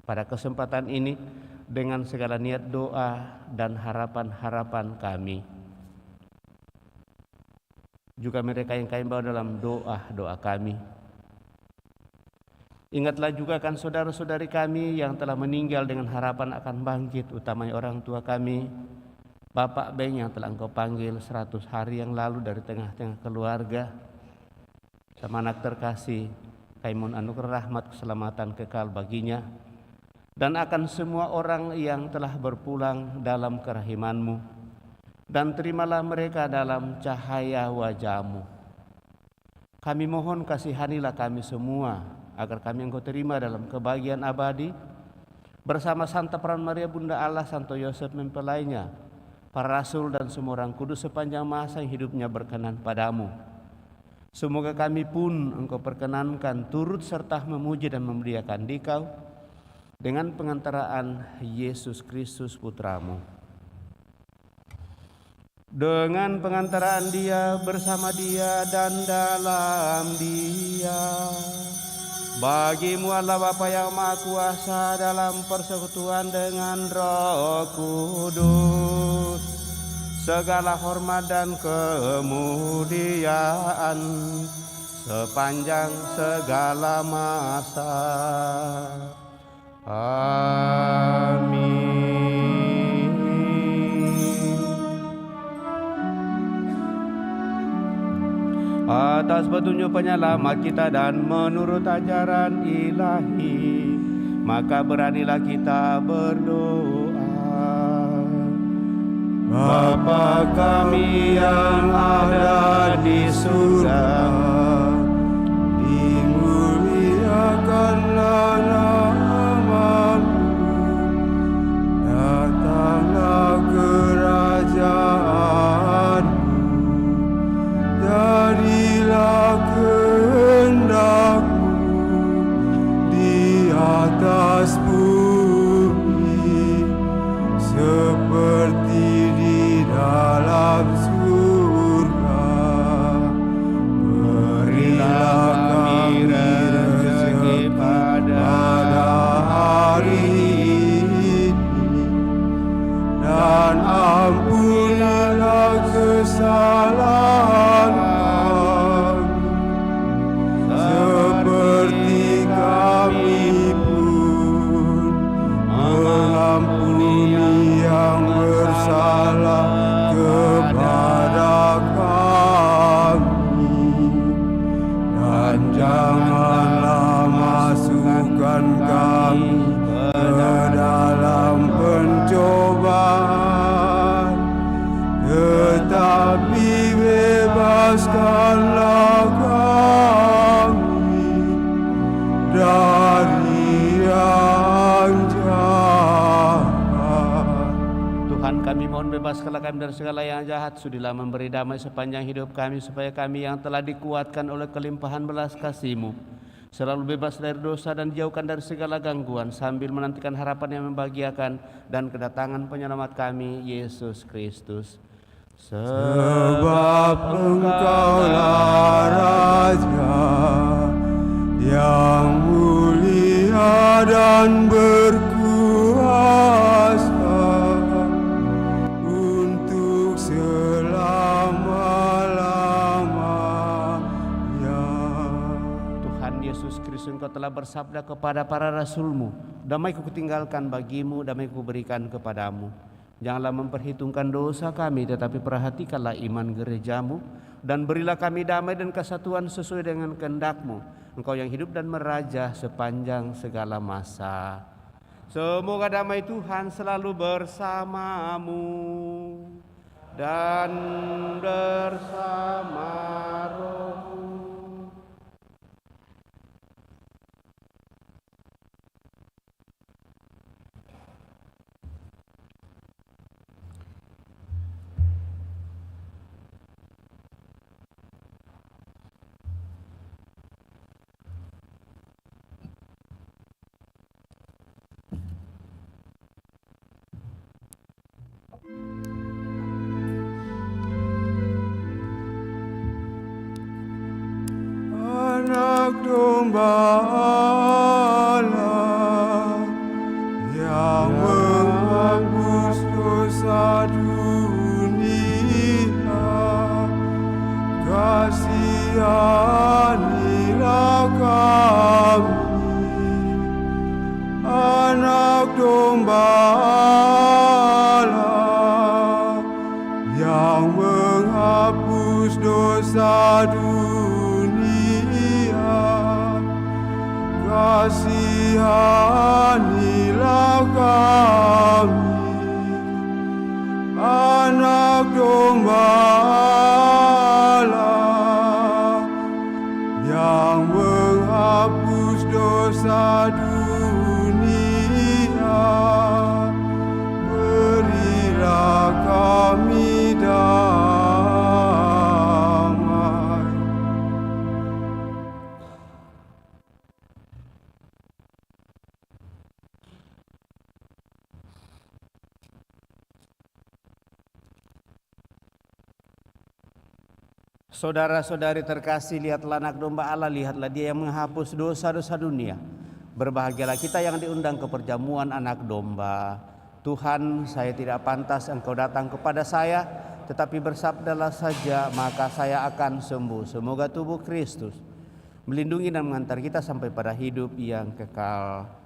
pada kesempatan ini dengan segala niat doa dan harapan-harapan kami. Juga mereka yang kami bawa dalam doa-doa kami. Ingatlah juga akan saudara-saudari kami yang telah meninggal dengan harapan akan bangkit, utamanya orang tua kami, Bapak Beng yang telah Engkau panggil 100 hari yang lalu dari tengah-tengah keluarga, sama anak terkasih, kami mohon anugerah rahmat keselamatan kekal baginya, dan akan semua orang yang telah berpulang dalam kerahiman-Mu, dan terimalah mereka dalam cahaya wajah-Mu. Kami mohon kasihanilah kami semua, agar kami Engkau terima dalam kebahagiaan abadi, bersama Santa Peran Maria Bunda Allah, Santo Yosef mempelainya, para rasul dan semua orang kudus sepanjang masa yang hidupnya berkenan padamu. Semoga kami pun Engkau perkenankan turut serta memuji dan memuliakan Dikau dengan pengantaraan Yesus Kristus Putra-Mu. Dengan pengantaraan Dia, bersama Dia, dan dalam Dia, bagi-Mu Allah Bapa yang Maha Kuasa dalam persekutuan dengan Roh Kudus, segala hormat dan kemuliaan sepanjang segala masa. Amin. Atas petunjuk penyelamat kita dan menurut ajaran ilahi, maka beranilah kita berdoa. Bapa kami yang ada di surga, dimuliakanlah nama-Mu, datanglah kerajaan-Mu, jadilah kehendak-Mu di atas bumi seperti di dalam surga. Berilah kami rezeki pada hari ini, dan ampunilah kesalahan kami, seperti kami pun mengampuni yang bersalah kepada kami, dan janganlah masukkan kami ke dalam pencobaan, tetapi bebaskanlah kami dari yang jahat. Tuhan, kami mohon bebaskanlah kami dari segala yang jahat. Sudilah memberi damai sepanjang hidup kami, supaya kami yang telah dikuatkan oleh kelimpahan belas kasih-Mu selalu bebas dari dosa dan dijauhkan dari segala gangguan, sambil menantikan harapan yang membahagiakan dan kedatangan penyelamat kami, Yesus Kristus. Sebab Engkaulah Raja yang mulia dan berkuasa untuk selama-lamanya. Tuhan Yesus Kristus, Engkau telah bersabda kepada para rasul-Mu, damai ku tinggalkan bagimu, damai ku berikan kepadamu. Janganlah memperhitungkan dosa kami, tetapi perhatikanlah iman gerejamu, dan berilah kami damai dan kesatuan sesuai dengan kehendak-Mu. Engkau yang hidup dan meraja sepanjang segala masa. Semoga damai Tuhan selalu bersamamu dan bersama rohmu. Anak domba Allah yang menghapus dosa dunia, kasihanilah kami. Anak domba Allah yang menghapus dosa dunia, kasihanilah kami. Anak domba Allah yang menghapus dosa dunia, berilah kami damai. Saudara-saudari terkasih, lihatlah anak domba Allah, lihatlah dia yang menghapus dosa-dosa dunia. Berbahagialah kita yang diundang ke perjamuan anak domba. Tuhan, saya tidak pantas Engkau datang kepada saya, tetapi bersabdalah saja, maka saya akan sembuh. Semoga tubuh Kristus melindungi dan mengantar kita sampai pada hidup yang kekal.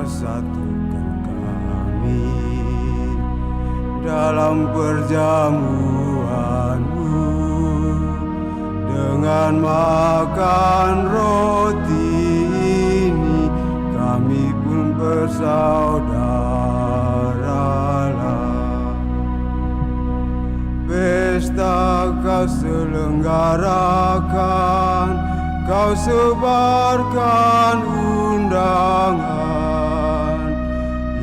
persatukan kami dalam perjamuan-Mu. Dengan makan roti ini kami pun bersaudaralah. Pesta Kau selenggarakan, Kau sebarkan undangan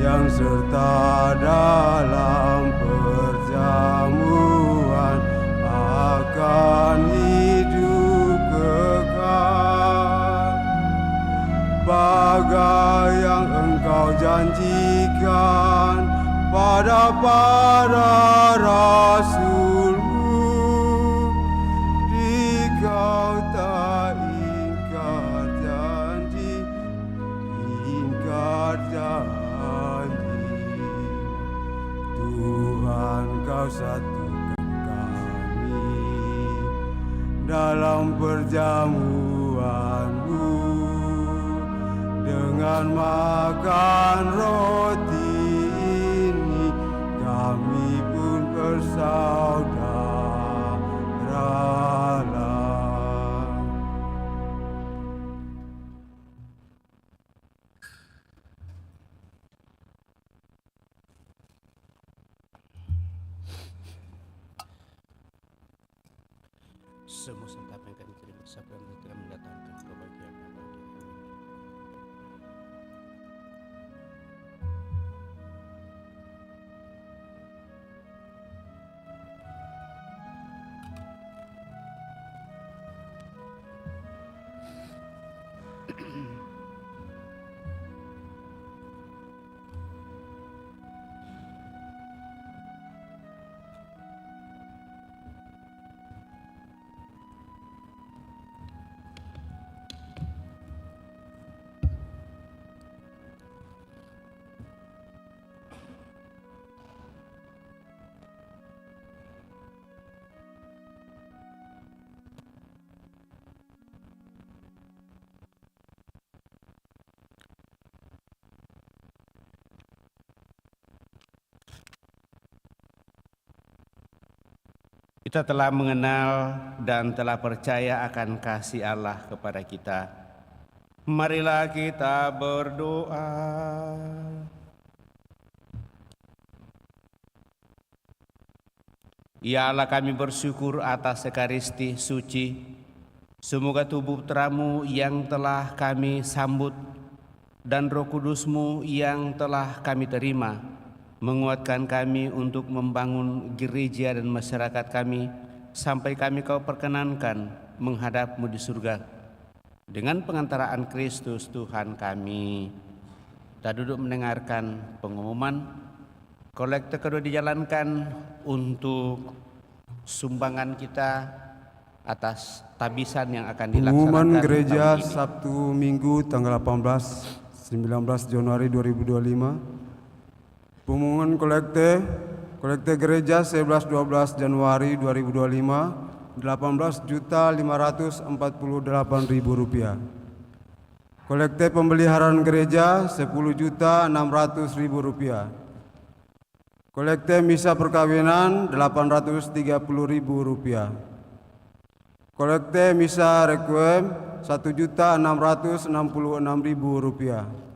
yang serta dalam perjamuan akan hidup kekal. Bagai yang Engkau janjikan pada para rasul-Mu, Dikau tak ingkar janji, ingkar janji. Tuhan, Kau satukan kami dalam perjamuan-Mu. Dengan makan roti ini kami pun bersaudaralah. Semua santapan yang kami terima, siapa yang telah mendatangkan kebahagiaan abadi. Kita telah mengenal dan telah percaya akan kasih Allah kepada kita. Marilah kita berdoa. Ya Allah, kami bersyukur atas Ekaristi suci. Semoga tubuh Putra-Mu yang telah kami sambut dan Roh Kudus-Mu yang telah kami terima menguatkan kami untuk membangun gereja dan masyarakat kami sampai kami Kau perkenankan menghadap-Mu di surga. Dengan pengantaraan Kristus Tuhan kami. Kita duduk mendengarkan pengumuman. Kolekte kedua dijalankan untuk sumbangan kita atas tabisan yang akan dilaksanakan. Pengumuman gereja tahun ini. Sabtu Minggu tanggal 19 Januari 2025. Pengumuman kolekte gereja 11-12 Januari 2025 Rp18.548.000. Kolekte pemeliharaan gereja Rp10.600.000. Kolekte misa perkawinan Rp830.000. Kolekte misa requiem Rp1.666.000.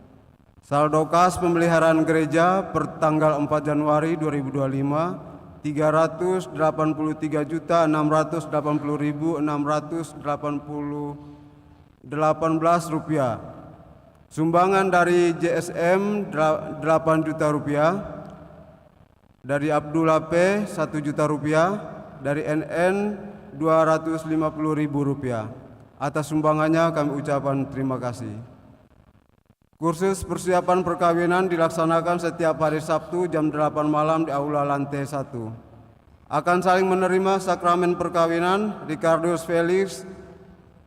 Saldo kas pemeliharaan gereja per tanggal 4 Januari 2025 Rp383.680.618 Sumbangan dari JSM Rp8 juta, dari Abdullah P 1 juta rupiah, dari NN Rp250.000. Atas sumbangannya kami ucapkan terima kasih. Kursus persiapan perkawinan dilaksanakan setiap hari Sabtu jam 8 malam di aula lantai 1. Akan saling menerima sakramen perkawinan Ricardo Felix,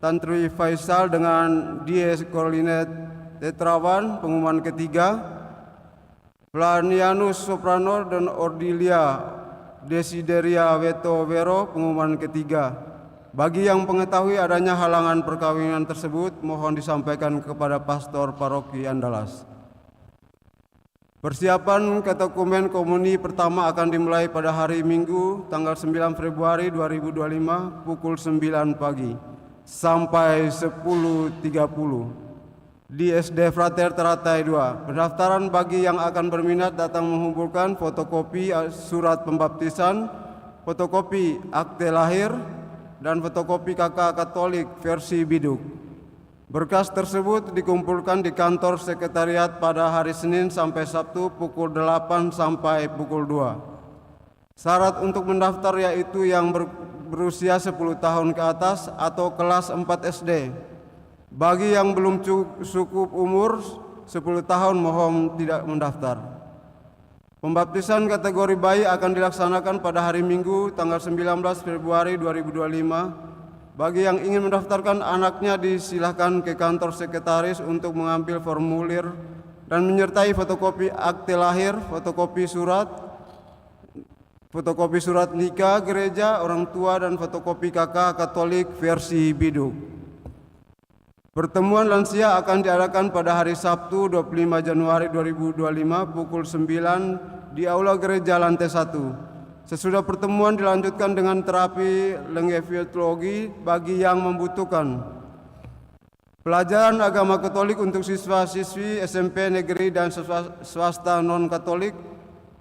Tantri Faisal dengan Dies Corlinet Tetrawan, pengumuman ketiga. Planianus Soprano dan Ordilia Desideria Veto Vero, pengumuman ketiga. Bagi yang mengetahui adanya halangan perkawinan tersebut, mohon disampaikan kepada Pastor Paroki Andalas. Persiapan Katekomen Komuni pertama akan dimulai pada hari Minggu tanggal 9 Februari 2025 pukul 9 pagi sampai 10.30 di SD Frater Teratai 2. Pendaftaran bagi yang akan berminat datang mengumpulkan fotokopi surat pembaptisan, fotokopi akte lahir, dan fotokopi KK Katolik versi biduk. Berkas tersebut dikumpulkan di kantor sekretariat pada hari Senin sampai Sabtu pukul 8 sampai pukul 2. Syarat untuk mendaftar yaitu yang berusia 10 tahun ke atas atau kelas 4 SD. Bagi yang belum cukup umur 10 tahun mohon tidak mendaftar. Pembaptisan kategori bayi akan dilaksanakan pada hari Minggu tanggal 19 Februari 2025. Bagi yang ingin mendaftarkan anaknya disilahkan ke kantor sekretaris untuk mengambil formulir dan menyertai fotokopi akte lahir, fotokopi surat nikah gereja orang tua, dan fotokopi KK Katolik versi biduk. Pertemuan lansia akan diadakan pada hari Sabtu 25 Januari 2025 pukul 9 di Aula Gereja lantai 1. Sesudah pertemuan dilanjutkan dengan terapi lengeviatologi bagi yang membutuhkan. Pelajaran agama Katolik untuk siswa-siswi SMP negeri dan swasta non-Katolik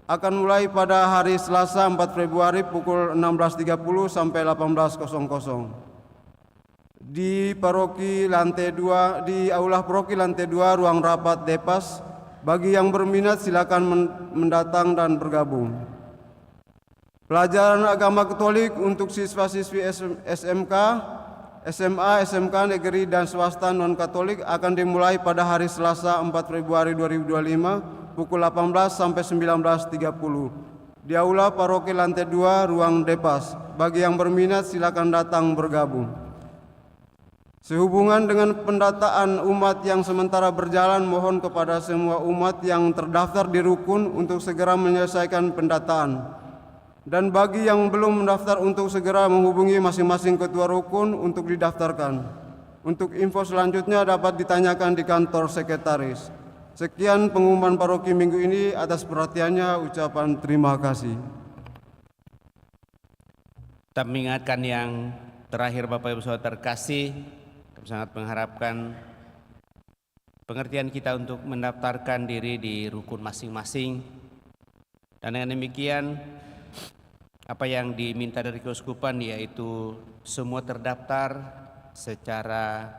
akan mulai pada hari Selasa 4 Februari pukul 16.30 sampai 18.00 di paroki lantai 2 di Aula Paroki lantai 2 ruang rapat Depas. Bagi yang berminat silakan mendatang dan bergabung. Pelajaran agama Katolik untuk siswa-siswi SMK, SMA, SMK negeri dan swasta non-Katolik akan dimulai pada hari Selasa 4 Februari 2025 pukul 18 sampai 19.30 di Aula Paroki lantai 2 ruang Depas. Bagi yang berminat silakan datang bergabung. Sehubungan dengan pendataan umat yang sementara berjalan, mohon kepada semua umat yang terdaftar di rukun untuk segera menyelesaikan pendataan. Dan bagi yang belum mendaftar untuk segera menghubungi masing-masing ketua rukun untuk didaftarkan. Untuk info selanjutnya dapat ditanyakan di kantor sekretaris. Sekian pengumuman paroki minggu ini, atas perhatiannya ucapan terima kasih. Kita mengingatkan yang terakhir Bapak Ibu Saudara terkasih, kami sangat mengharapkan pengertian kita untuk mendaftarkan diri di rukun masing-masing. Dan dengan demikian apa yang diminta dari keuskupan yaitu semua terdaftar secara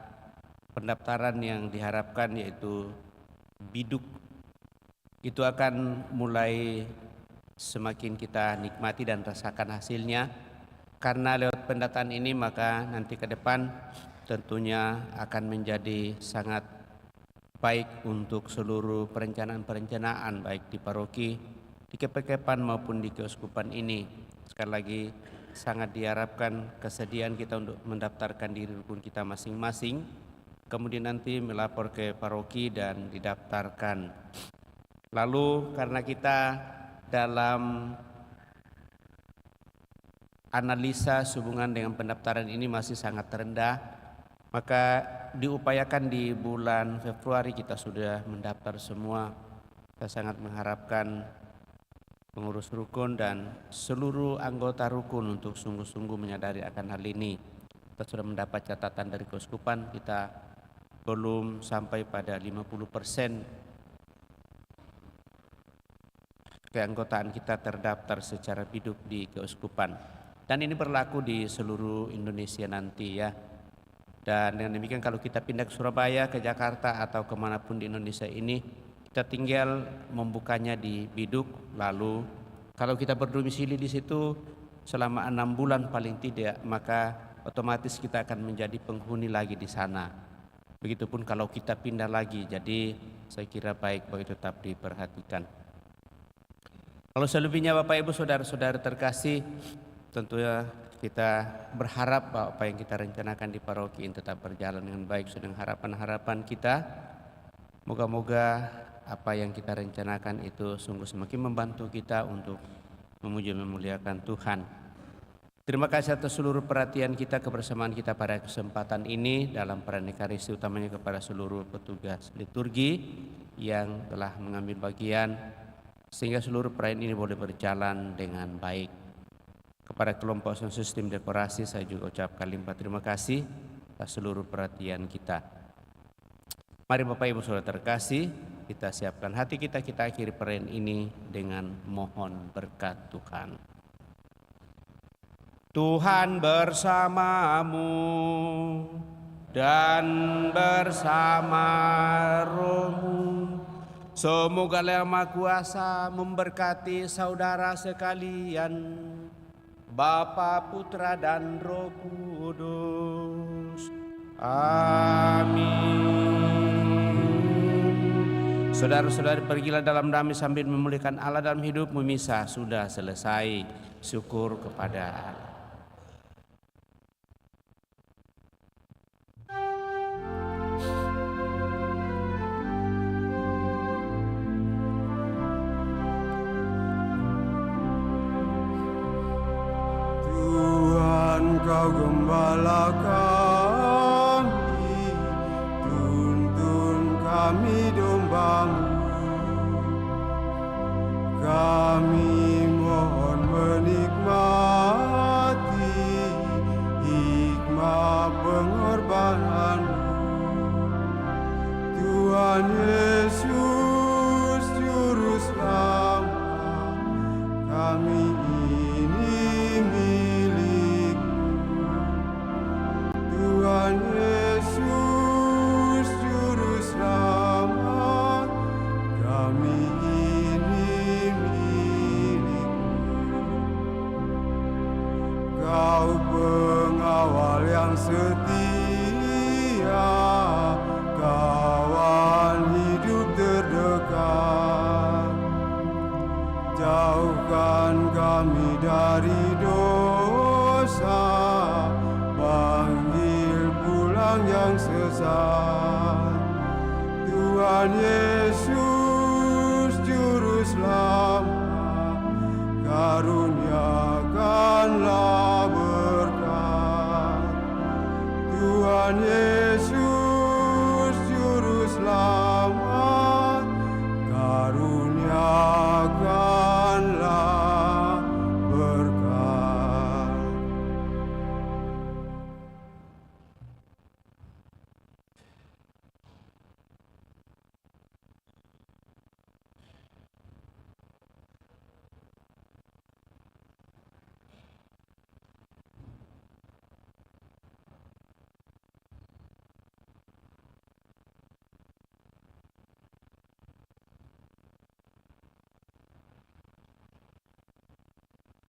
pendaftaran yang diharapkan yaitu biduk itu akan mulai semakin kita nikmati dan rasakan hasilnya, karena lewat pendataan ini maka nanti ke depan tentunya akan menjadi sangat baik untuk seluruh perencanaan baik di paroki, di kepekepan maupun di keuskupan ini. Sekali lagi sangat diharapkan kesediaan kita untuk mendaftarkan diri rukun kita masing-masing, kemudian nanti melapor ke paroki dan didaftarkan. Lalu karena kita dalam analisa sehubungan dengan pendaftaran ini masih sangat rendah, maka diupayakan di bulan Februari kita sudah mendaftar semua. Saya sangat mengharapkan pengurus rukun dan seluruh anggota rukun untuk sungguh-sungguh menyadari akan hal ini. Kita sudah mendapat catatan dari keuskupan, kita belum sampai pada 50% keanggotaan kita terdaftar secara biduk di keuskupan. Dan ini berlaku di seluruh Indonesia nanti ya. Dan dengan demikian kalau kita pindah ke Surabaya, ke Jakarta atau kemanapun di Indonesia ini, kita tinggal membukanya di biduk. Lalu kalau kita berdomisili di situ selama 6 bulan paling tidak, maka otomatis kita akan menjadi penghuni lagi di sana. Begitupun kalau kita pindah lagi. Jadi saya kira baik bagi tetap diperhatikan. Kalau selebihnya Bapak Ibu Saudara-saudara terkasih, tentunya kita berharap bahwa apa yang kita rencanakan di paroki ini tetap berjalan dengan baik sesuai dengan harapan-harapan kita. Moga-moga apa yang kita rencanakan itu sungguh semakin membantu kita untuk memuji memuliakan Tuhan. Terima kasih atas seluruh perhatian kita, kebersamaan kita pada kesempatan ini dalam peran Ekaristi, utamanya kepada seluruh petugas liturgi yang telah mengambil bagian sehingga seluruh perayaan ini boleh berjalan dengan baik. Kepada kelompok sound system dekorasi saya juga ucapkan limpah terima kasih atas seluruh perhatian kita. Mari Bapak Ibu Saudara terkasih, kita siapkan hati kita akhiri perayaan ini dengan mohon berkat Tuhan. Tuhan bersamamu dan bersama rohmu. Semoga Allah Yang Maha Kuasa memberkati saudara sekalian, Bapa, Putra, dan Roh Kudus. Amin. Saudara-saudari, pergilah dalam damai sambil memuliakan Allah dalam hidup. Misa sudah selesai. Syukur kepada Allah. Kau gembala kami, tuntun kami domba-Mu. Kami mohon menikmati hikmah pengorbanan-Mu. Tuhan Yesus Juru Selamat, kami ini Tuhan Yesus Juru Selamat, kami ini milik-Mu. Kau pengawal yang setia, kawan hidup terdekat. Jauhkan kami dari dosa, panggil pulang yang sesat. Tuhan Yesus Juru Selamat, karuniakanlah berkat. Tuhan Yesus